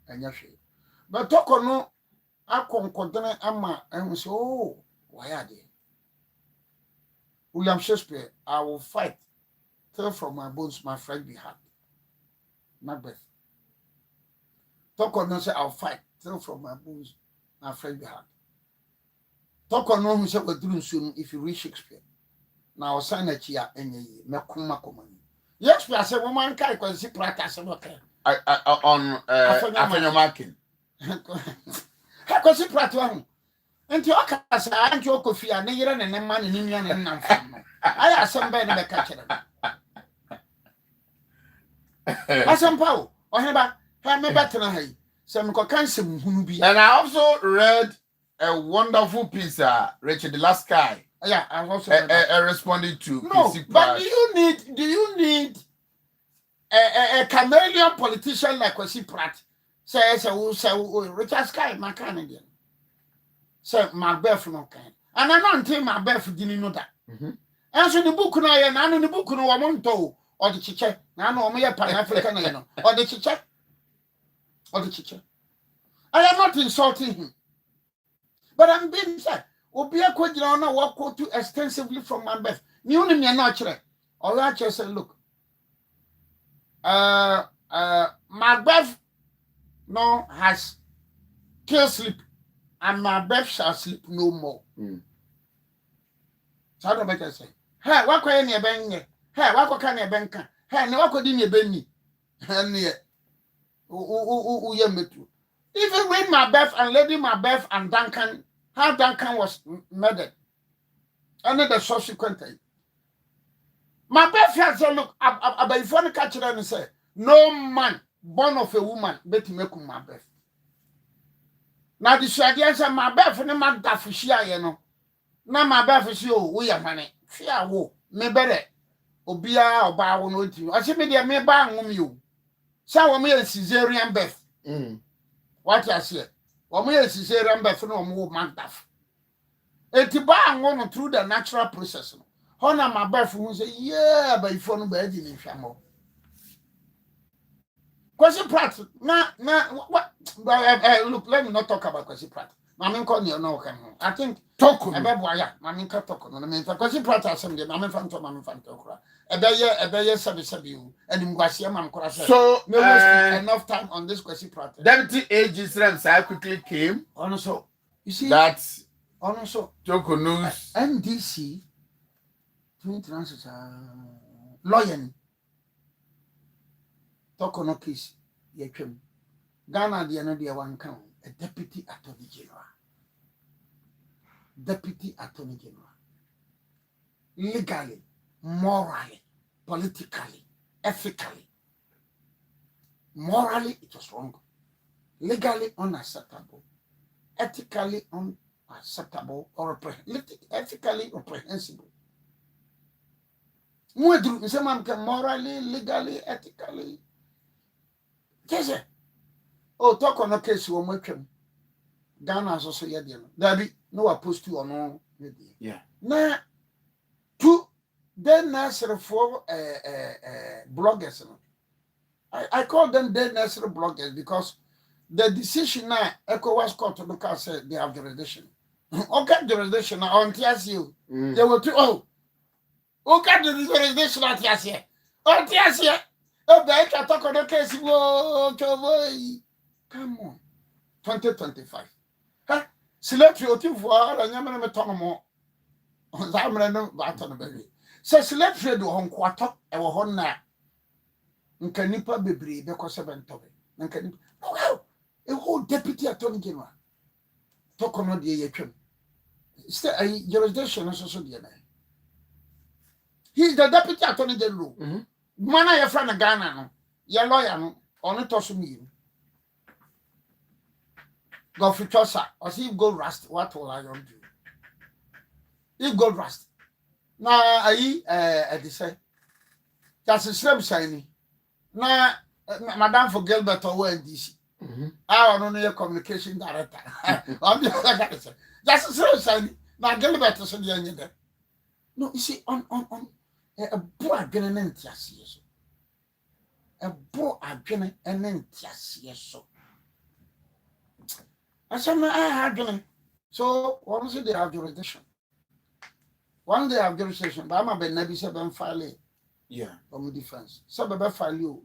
and yashi. But Tokono, I concordant Amma, and so, oh, why are they? William Shakespeare, I will fight till from my bones my friend be happy. Macbeth. Tokono say, I'll fight till from my bones my friend be happy. Tokono who said, we're doing soon if you read Shakespeare. Now, sign a chia and ye makuma common. Yes, we are saying woman can't see practice on after marking. How could see practice? And your cast, and your coffee, and Niran and man in Indian and Nam. I have some better the catcher. I some power, or have me better. Some cocansum who be. And I also read a wonderful piece, Richard, the last guy. Yeah, I'm also responding to. No, but do you need a chameleon politician like Kwesi Pratt? Say Richard Sky, my Canadian. Say Macbeth no kind. And I don't think Macbeth didn't know that. And so the book now, and I know the book no one to or the chiche. Now no me a Pan African, or the chiche. I am not insulting him, but I'm being said. Obia Quadrona walk too extensively from Macbeth. You name your natural. All I just say, look. Macbeth no has kill sleep, and Macbeth shall sleep no more. So I don't better say. Hey, what can you bang? Hey, what can you bang? Hey, no, what could you bang? And yet, even when Macbeth and Lady Macbeth and Duncan. How Duncan was murdered. And then the subsequent thing. Macbeth had said, look, before the catcher and say, no man born of a woman bet to make Macbeth. Now the idea said Macbeth and the Macdaffishia, you know. Now Macbeth is you, we are money. Fear wo, me better. Obia or bow no to you. I say, me dear, me bang you. So me a Caesarean Beth. What I say? Or me a Caesarean Beth no more Macduff. Etiba and through the natural process. Honor my Beth who say, yeah, but if you bed in Shamo. Kwesi Pratt, what? Look, let me not talk about Kwesi Pratt. Mammy call you no can. I think talk about Boya, Mammy can talk on the Kwesi Pratt has some Mammy Phantom, Mammy Phantom. A day, Sabu, and Mwasiam Kora. So, no enough time on this Kwesi Pratt. Deputy AG Rams, I quickly came. Also, you see, that's also Joko News. NDC, lawyer. Talk on a case, ye came. Ghana, the another one count, a deputy attorney general. Deputy attorney general. Legally, morally, politically, ethically. Morally, it was wrong. legally unacceptable, ethically unacceptable, or ethically reprehensible. Morally, legally, ethically. Yes, oh, talk on a case you will Ghana also yeah, there be no opposed to or no. Yeah. Now, two then nursery for bloggers. I call them dead nursery bloggers because the decision now ECOWAS court to look at said they have jurisdiction. Okay, jurisdiction on TSU. They will okay, the jurisdiction on TSU. On TSU. Oh, they can talk on the case. Come on. 2025. Huh? Select your two for and Yaman Metonomo. Zamrano Baton baby. So select your home quarter, our home now. Nkanipa bebree beko 7 nkanipa a whole deputy attorney general talk on the yetwem still a jurisdiction so the na he's the deputy attorney general mana ya fra na Ghana no ya lawyer no on to so mi go future or see gold rust what will I do if gold rust na ayi they say that's a slim shiny na Madam for Gilbert or DC. I don't know your communication director. Just so shiny. Now Gilbert is on the end there. No, you see, on a boy again and yes. A boy again and yes. So I said, I had so once they have jurisdiction. One day have jurisdiction, but I'm a Benabi 7 file. Yeah. From defense. Some value.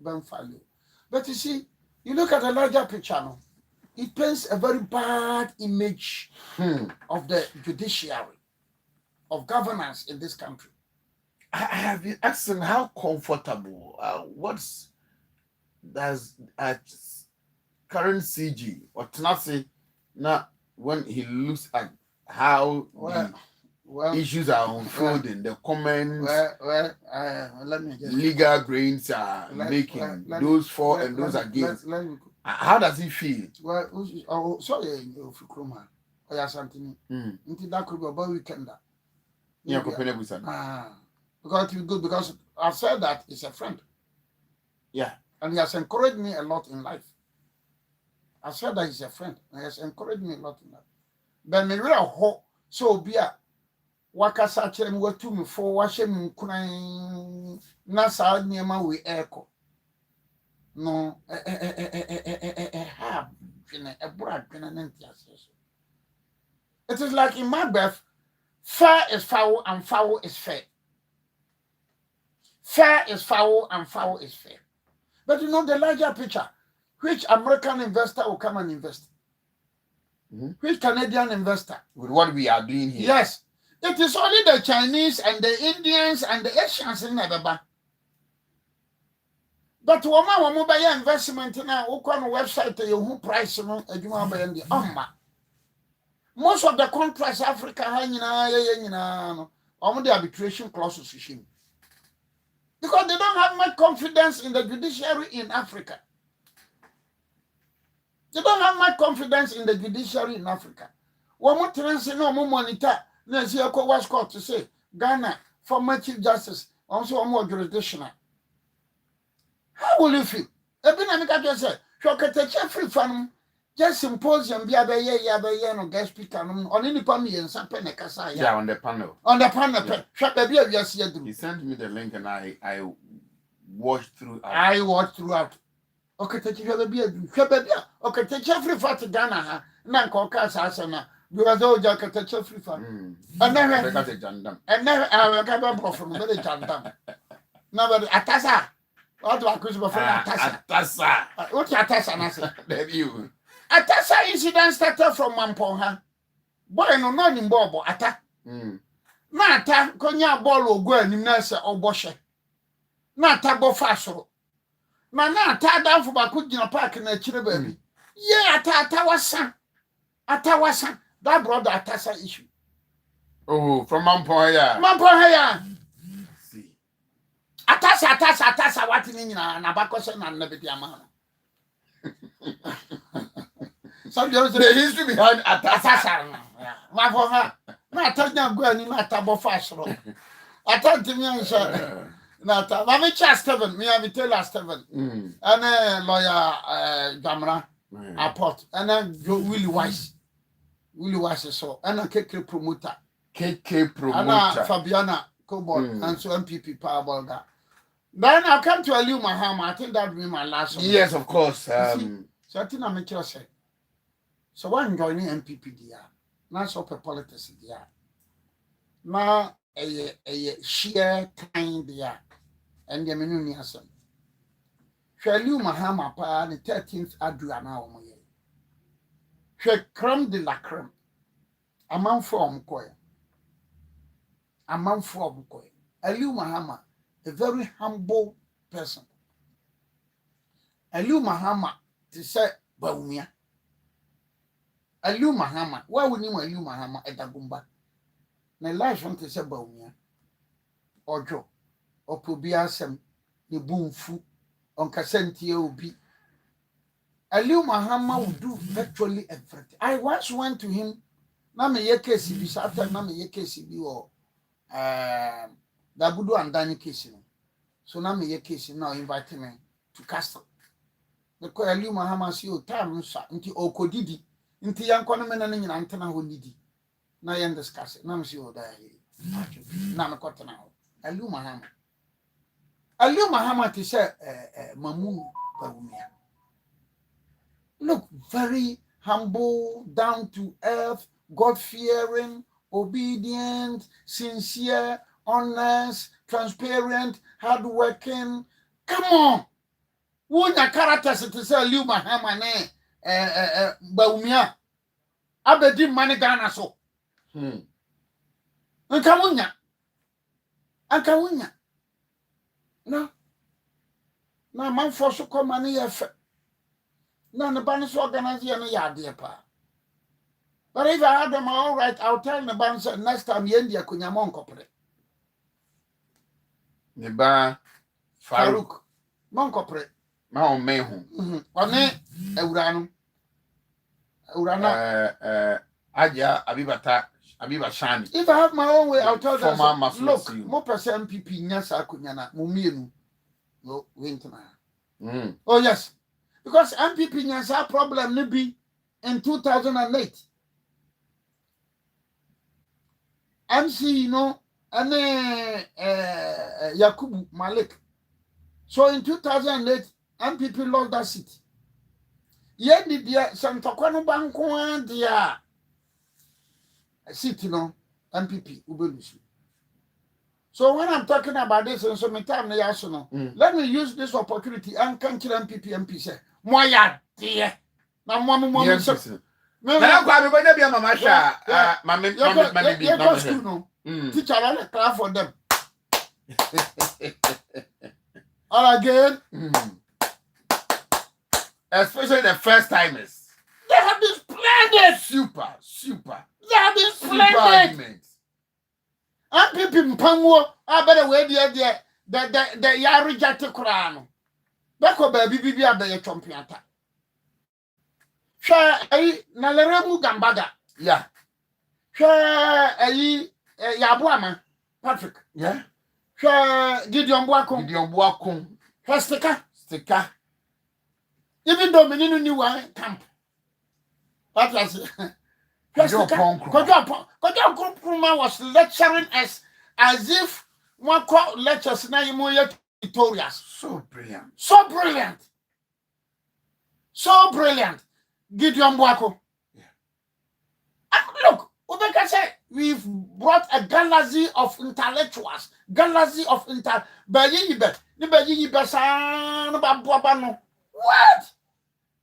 But you see, you look at the larger picture now, it paints a very bad image of the judiciary, of governance in this country. I have been asking how comfortable, what's does current CG or Tenassi now when he looks at how issues are unfolding, the comments, let me just legal brains are making, those for and those against. How does he feel? Well, sorry, if you come or something, into that could be about weekend. Yeah, because it's good because I've said that he's a friend. Yeah. And he has encouraged me a lot in life. I said that he's a friend. And he has encouraged me a lot in life. But me really hope so be a wakasa chere me watu me for wahye me kunan na sa niema we echo. No have a brad and it is like in my breath, fair is foul and foul is fair. Fair is foul and foul is fair. But you know the larger picture, which American investor will come and invest? Which Canadian investor? With what we are doing here. Yes. It is only the Chinese and the Indians and the Asians in Nebeba. But woman buy investment now, who on website you price no adwuma buy ndi most of the contracts Africa no the arbitration clauses issue. Because they don't have much confidence in the judiciary in Africa. They don't have much confidence in the judiciary in Africa. One more time say no more monitor. No see ECOWAS court to say Ghana former Chief Justice also more jurisdictional. How will you feel? Ebina just say Shokete free fan just symposium be abaye no guest speaker no on any panel yensa pe ne kasa ya. Yeah, on the panel. On the panel pe. Shop be a see do. He sent me the link and I watched through. I watched throughout. Okay, take you be a do. Okay, take free fan to Ghana ha. Na nko ka sa na. Because all Jacket free fan. And never and never I can from very jandam. Never atasa. What do I call you for Atasa? What Atasa? Then you. Atasa incident started from Mamponha. Boy, no, not in Bobo, Ata. Nata, Konya Bolo, go and nurse or Boshe. Nata Bofasro. Nata down for Bakujina Park in a chili baby. Yeah, Atawasan. Atawasan. That brought the Atasa issue. Oh, from Mampoya. Mampoya. Atasa, what in Nabakos and Nabitiamana. Some girls The history behind Atasa. my for her. Not touching going in at table fast. I told him, not a chest seven, me have tell us seven. And a lawyer Gamra, a pot, and then Willie Wise. Willie Wise so, and a KK promoter. KK promoter. Anna Fabiana Cobalt, and so MPP Powerball. Then I'll come to Aliu Mahama. I think that will be my last one. Yes, of course. So I think I'm making say. So I'm joining MPP there. Now so politics there. Now a sheer time there. And the menu near some. Aliu Mahama pa the 13th Adriana Omoye. She creme de la creme. A man from Koya. A man from Koya. Aliu Mahama. A very humble person. Aliu Mahama to say Baumia. Aliu Mahama. Why would you Aliu Mahama at Agumba? My life want to say Baumia. Ojo. Or Pubiasem. The boom fu. On Cassenti Obi. Aliu Mahama would do virtually everything. I once went to him. Name Yekesi after Name Yekesi or Dabudu and Danny Kissing. So now me case now inviting me to Castle. The Aliu Mahama see you time into Okodidi, into young Conaman and Antana who needy. Now you discuss it. Now see you there. Now cotton now. Aliu Mahama. Aliu Mahama to say Mamu Pavumia. Look, very humble, down to earth, God fearing, obedient, sincere, honest, transparent, hardworking. Come on. Who your characters to say Aliu Mahama ne Baumia. Abedi money Ghana so. Nkawunya. No. Na man for so come money efe. Na the bands organize ya yard pa. But if I had them all right, I'll tell the bands next time yendi akunyamon kopre. Neba Farouk. Mon kopre. Ma on mehu. One Eurano. Urana. Aja Abiba Shani. If I have my own way, I'll tell them. Look, more percent MPP nyasa kunyana mumienu. No winter. Oh yes. Because MPP nyasa problem ni be in 2008. MC, you know, and Yakubu Malik. So in 2008, MPP lost that seat. Yet did the Santa Quano Banco the seat, you know, MPP Ubelusu. So when I'm talking about this and so many times, let me use this opportunity and come to MPP MP say, Moya dear. Now, Mamma, no, I'm going to be a Mamasha. Mamma, teacher, I'll clap for them. All again. Especially the first timers. They have been splendid. Super. They have been splendid. And people Pango, I better wait the ya rejected Koran. Bako baby, I be a champion. Share a Nalaremu Gambaga. Yeah. Share a Yabuama, Patrick. Yeah. Share Gideon Boacon. Sticker. Even though we knew one camp. That was Kojo was lecturing us as if one called lectures now you tutorials. So brilliant. Gideon Boako. Yeah. And look, Obeka said we've brought a galaxy of intellectuals. What?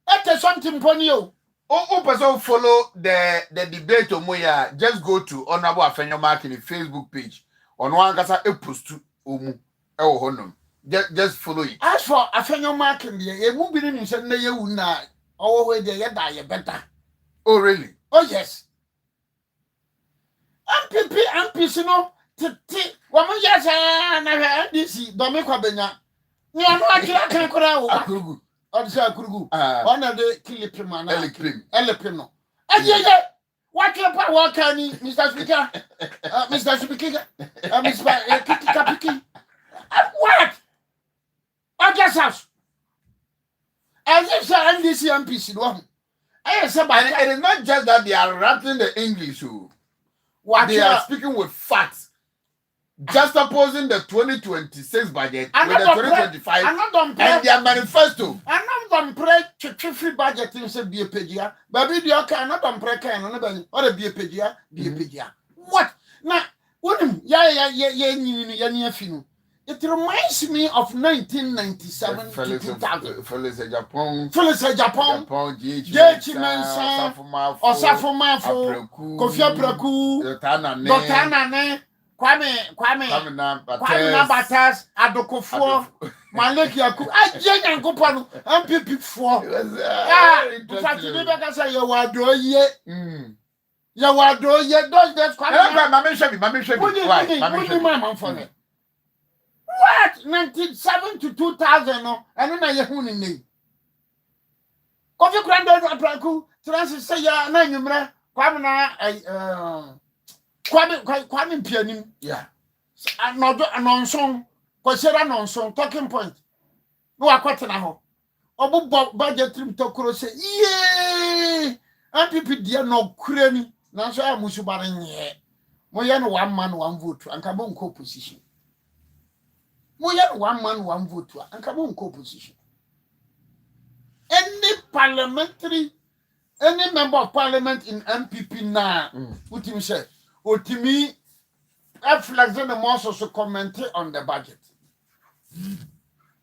That is something for you. person follow the debate Omoya, just go to Honorable Afenyo Mark in the Facebook page. On one kasa e post to Omu. Honum. Just follow it. As for Afenyo Mark in the you won't be in Sunday you na our way there die better. Oh really? Oh yes. MPP no titi woman yes na DC Domiko Benya. You are not can Odisa Kurugu. One of the Kilipimana. Eleprim. And what your power can you, Mr. Speaker? Mr. Speaker? Mr. Kapiki? What? I guess us. As if NDC MPC one. I said, but it is not just that they are rattling the English. What they are speaking with facts. Just opposing the 2026 budget with the 2025 and their manifesto. I'm not pray to free budget in say be a pedia. Baby, you can not pray can or be a pedia, be a pedia. What? Now, what? Yeah, finu. It reminds me of 1997 to 2000. Fellas Japan, Jechi Mensa, Osafomafo, Kofi Apraku, Dotana Ne. Kwame Batas, Adokofo, Maleki Aku, Ajen Kopano, MPP 4. You are doing yet. You are doing yet. Those that's Mamma what? 1997 to 2000, and then I have one in me. Coffee Grandad Apraku, Francis say, ya, Nanumra, Kwame Pianim. Yeah. Non-song, Quasera non-song, talking point. No, I quite now. Obo budget trim to cross, yea, and people dear no cranny. Now, so I must baring ye. Moyan 1 man, 1 vote, and Cabon co-position. Moyan 1 man, 1 vote, and Cabon co-position. Any member of parliament in MPP now, what him say, or to me, Flexen the most also comment on the budget.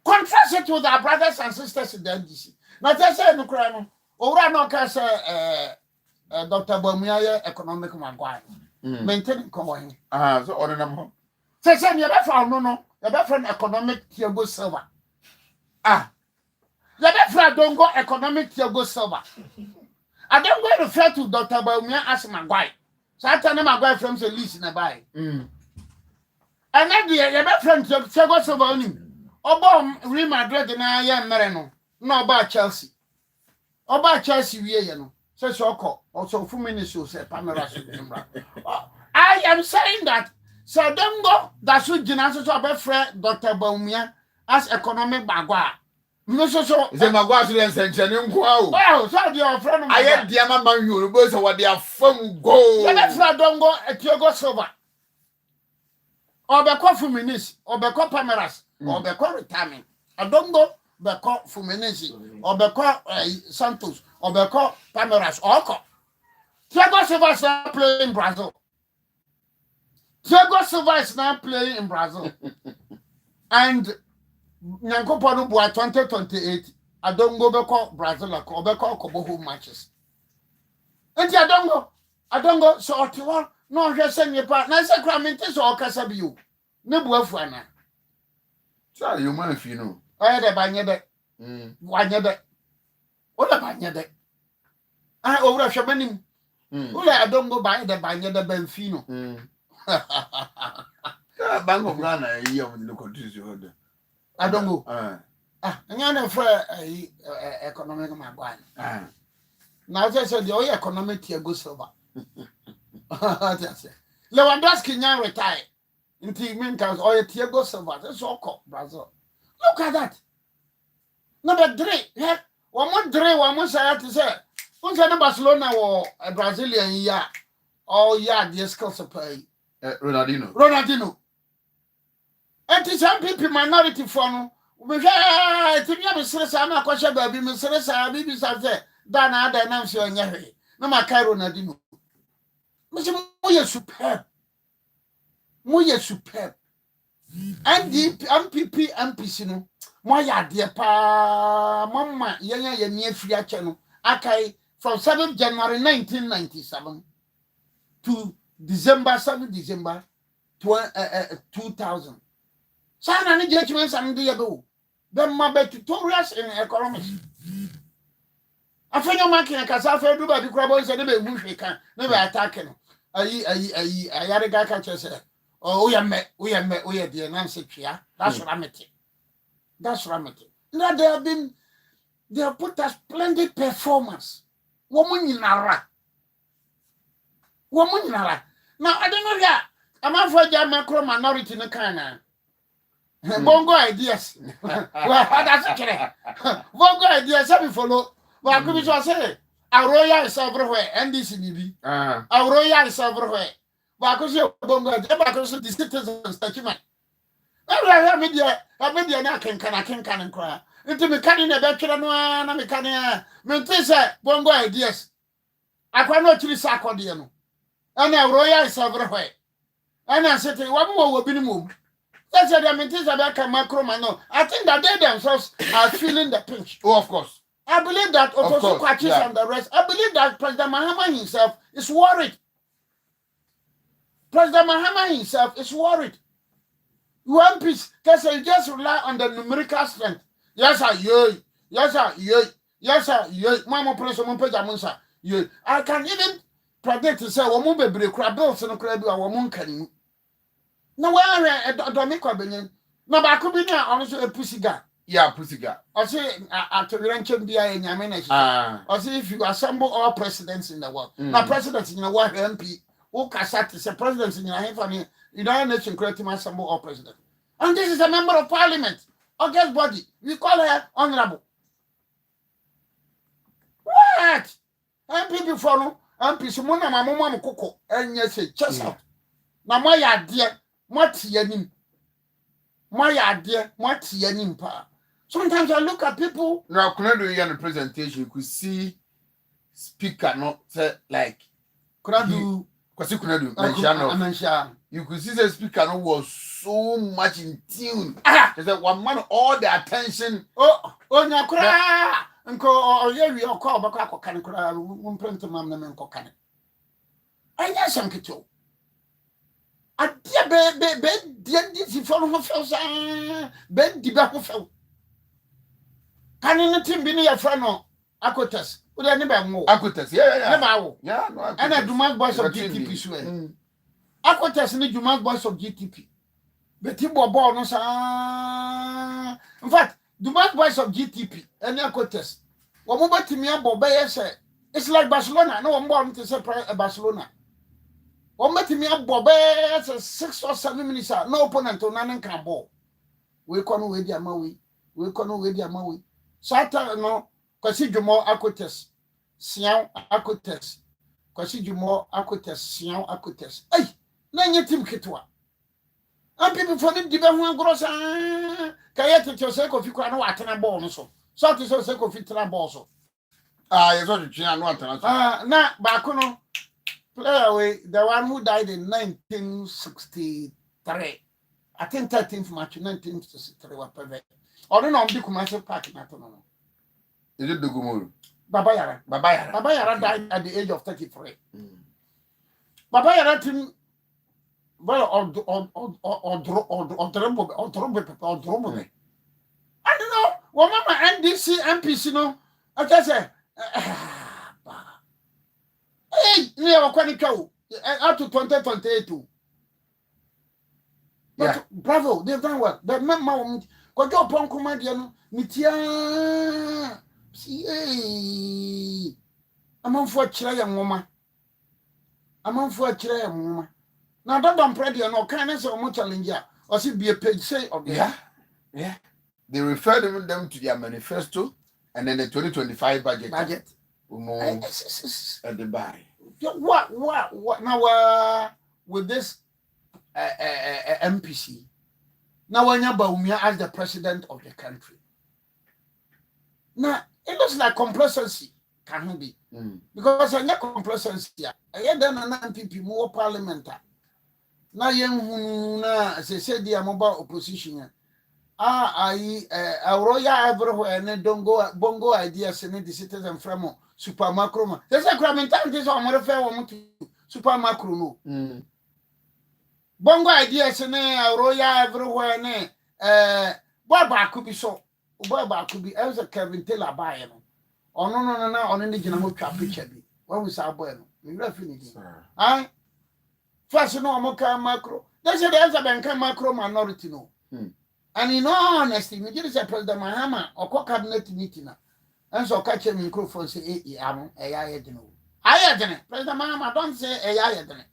Contrast it with our brothers and sisters in the NDC. Now, they say no crime, or I know, Dr. Bomiaya, economic Maguire, maintaining common. So on them. Say, you're better, no, you're better economic Tiago Silva. You're better, don't go economic Tiago Silva. I don't go refer to Dr. Bomiaya as Maguire. So I tell them Maguire from the lease in a buy. And then the other friend, Tiago Silva, Oba Real Madrid and I am Mereno, no about Chelsea. About Chelsea, you know. Says Oko, also 4 minutes, you say, Pamela. I am saying that, so don't go, that's what Genesis of a friend, Dr. Baumia, as economic bagua. No, so, the Maguire and Jenny, well, so your friend, I had the Amman, you both what they are from go. Let's not don't go at Tiogo Silva. Or the coffee minutes, or the Pamaras, or the retirement. I don't go. Beko Fumenesi, or Beko Santos, or Beko Pamaras, or Thiago Silva is not playing in Brazil. Thiago Silva is not playing in Brazil. And Nyankoponu Bua 2028, I don't go Beko Brazil or Beko Kobohu matches. And I don't go, so Ottawa, no, just send your partner. I said, Cramintis or Casabiu. No Buafana. So you mind if you know. I had a banyade. Wanyade. What a banyade. I over a shamanim. I don't go by the banyade Benfino. Bank of Ghana, you have no condition. I don't go. And you're for economic Maguire. Now, I said, the only economic here goes over. Lewandowski now retire. In team comes or a Tiago Silva. That's all called Brazil. Look at that. Number 3. Yeah. One more say to say. Who's a Barcelona or a Brazilian year? Oh, yeah, the skills of pay. Ronaldinho. And to some people, minority for we have to be a Mrs. Sama Kosha baby, Mrs. Bibi Sate, Dana, the Nancy on Yahweh. No, my Ronaldinho. Mr. Moya superb. Moya superb. And the MPP MPC no moya dear pa mama yanya near free channel akai from 7th January 1997 to December 2000. Sana ni judgment some day ago. Then my tutorials in economics. I think you're making a casafe do by the crabbles and the bush can never attacking. I had a guy catcher say. Oh, we are the Nancy Chia. That's what I'm at. Now there have been they have put a splendid performance. Woman in Ara. Now, I don't know that. I'm not for the macro minority in the Kana. Bongo ideas. Well, that's okay. Bongo ideas, I follow. Well, I could say, Aurora is everywhere, and this in EB. Aurora is everywhere. But I could say, Bongo, I could say the citizens, document. I made the Anakin can cry. Into me canning a better than one, and me canning. Mentisa, Bongo ideas. I cannot to the Sacodiano. And Aurora is everywhere. And I said, one more will be moved. That's what I mean. This about macro man. I think that they themselves are feeling the pinch. Oh, of course. I believe that Otoso Kwachis and the rest. I believe that President Mahama himself is worried. President Mahama himself is worried. One piece, because he just rely on the numerical strength. Yes, sir, yes, sir, yes, sir, Mama President Mumpajamunsa. I can even predict to say, Woman be crab bills and a crab or woman can. No, where don't make a billion. No, but I could be now honestly a pussy guy. Yeah, pussy guy. I say, after the ranching be in Yamena. I say, if you assemble all presidents in the world, now presidents in the world, MP, who Kasat is a president in your family, United Nations creating assemble all presidents. And this is a member of parliament, August body. We call her honorable. What? MP before no, MP Simona Mamma Coco, and yes, just out. Now, my idea. What yenim? My idea, what yenim pa? Sometimes I look at people. Now, could do a presentation? You could see speaker not say like. Could I do? Because you could do. You could see the speaker no was so much in tune. There's that one man all the attention. Oh, Nakura. Uncle, yeah, we are called Bacco Canacra, one print of Mamma and Cocan. I guess I'm Kito. A dear bed, did for who fell, bed, debacco. Can anything be near Frano? Acotas, would I never more? Acotas, yeah, and I do my boys of GTP sway. Acotas need you my boys of GTP. But you were born, in fact, do my boys of GTP and Acotas. What about me about Bay say? It's like Barcelona, no one born to separate Barcelona. What met me up Bobby 6 or 7 minutes, no opponent to none can ball. We can with your Maui, we can with your Maui. Sata no, consider more Acotes, Sian Acotes, consider more Acotes, Sian Acotes. Hey, none your team Kitwa. And people for the Divan Gross, Kayat yourself if you can know at a ball so. So to yourself if it's a ball so. I thought you want to. Now, Bacono. Play away the one who died in 1963. I think 13th March 1963 was perfect. Or no, the commercial park in Atono. Is it the Gumuru? Baba Yara died at the age of 33. Baba Yara team, well, or drumble. I don't know. Well, Mama NDC MPC, no, I just say, hey, near Quanico, up to 2028. But bravo, they've done well. But Mamma, got your punk comedian, Mitia. See, I'm on for a child woman. I'm on for a child woman. Now, don't pray you no kindness or much challenge, or see be a page say of yeah. They refer them to their manifesto and then the 2025 budget. At the buy. What now with this MPC? Now when Baumia as the president of the country. Now it looks like complacency, can it be? Because I complacency. I done an MPP more parliamentary. Now young na said the mobile opposition. Royal everywhere and don't go bongo ideas and the citizen from super macro. There's a cramentan this on more fair to super macro. Bongo ideas and Royal everywhere and Baba could be so. Baba could be as a Kevin Taylor by or no, on any general picture. When we saw bueno, we refinity. First, no mocha macro. There's a bank macro minority no. And in all honesty, me just say President Mahama or cabinet meeting. And so catch a microphone say, I'm a yadino. I didn't. President Mama, don't say a yadin.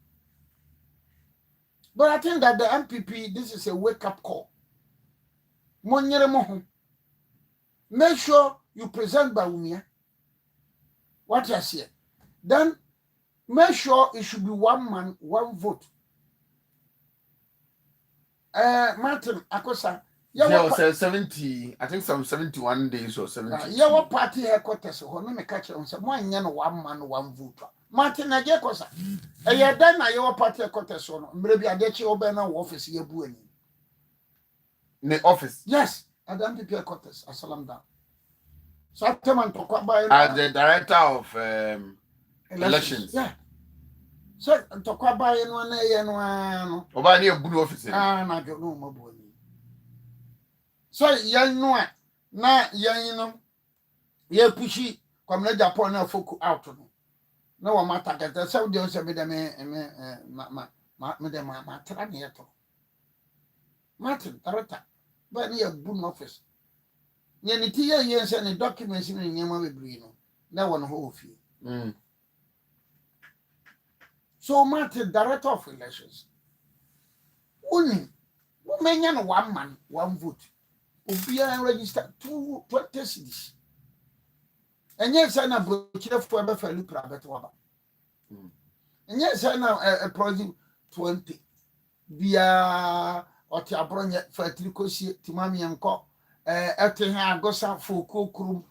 But I think that the MPP, this is a wake up call. Make sure you present Baumia. What I say. Then make sure it should be one man, one vote. Martin Akosa. Yeah, 70, I think some 71 days or 70. Yeah, what party headquarters? So, no, me catch on some one man, one vote. Martin Akosa. A year then, I your party headquarters on maybe I get you open an office here, Bueni. In the office? Yes, I don't prepare headquarters. I salam down. So I tell man to come by as the director of elections. Yeah. So to come by one year, no. Over near Blue office. Ah, na don't know my boy. So young no na young ye pushy come let Japan na folk out no one matter that so they say me ma tra ne to Martin director but near Boone office near the tia yen send the documents in nyama bebre no na one whole fee so Martin director of elections who menya no one man one vote Obiri register 20 cities. And yes, I know Burkina for a fellow private waba. And yes, I know a project 20. Via or Tiabronia for Tricosi, Timami and Co. Etinha Gosa for Cookroom,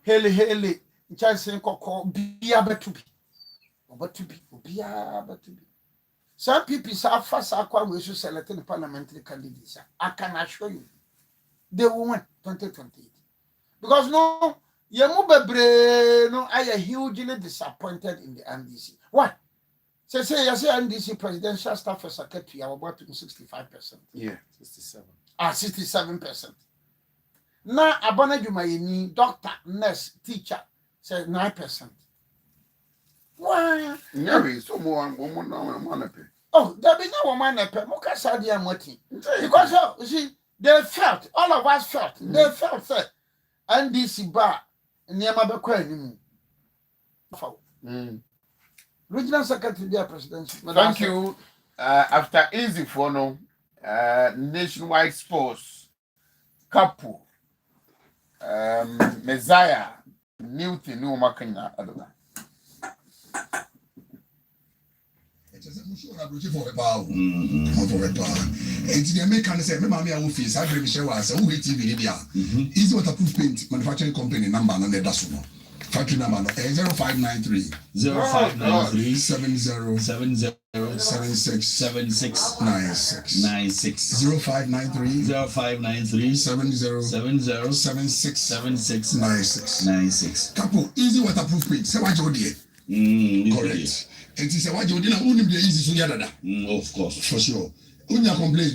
Haley, Chancellor Coco, be able to be. But to be able to be. Some people are fast acquired with selecting parliamentary candidates. I can assure you. They will win 2028 because no, no, I am hugely disappointed in the NDC. Why? Say NDC presidential staff is secretary about 65%. Yeah, 67. 67%. Now, Abana Jumayeni, doctor, nurse, teacher, says 9%. Why? Yeah, so one. Oh, there be no woman a Moka Sadia Moti because you see. They felt, all of us felt, they felt that NDC bar near Mabakwa. Regional Secretary, dear President. Thank you. After easy for no nationwide sports couple, Messiah, Newton, no Makina, other. It's the American say, Mamma office, I bring show us, who hit TV. Easy waterproof paint manufacturing company number on the Dasuno. Factory number 0593 70 76 96 0593 70 76 96. Couple easy waterproof paint. Say what you did. Correct. It is a what you did. Only be easy so yada. Of course, for sure. Unya complain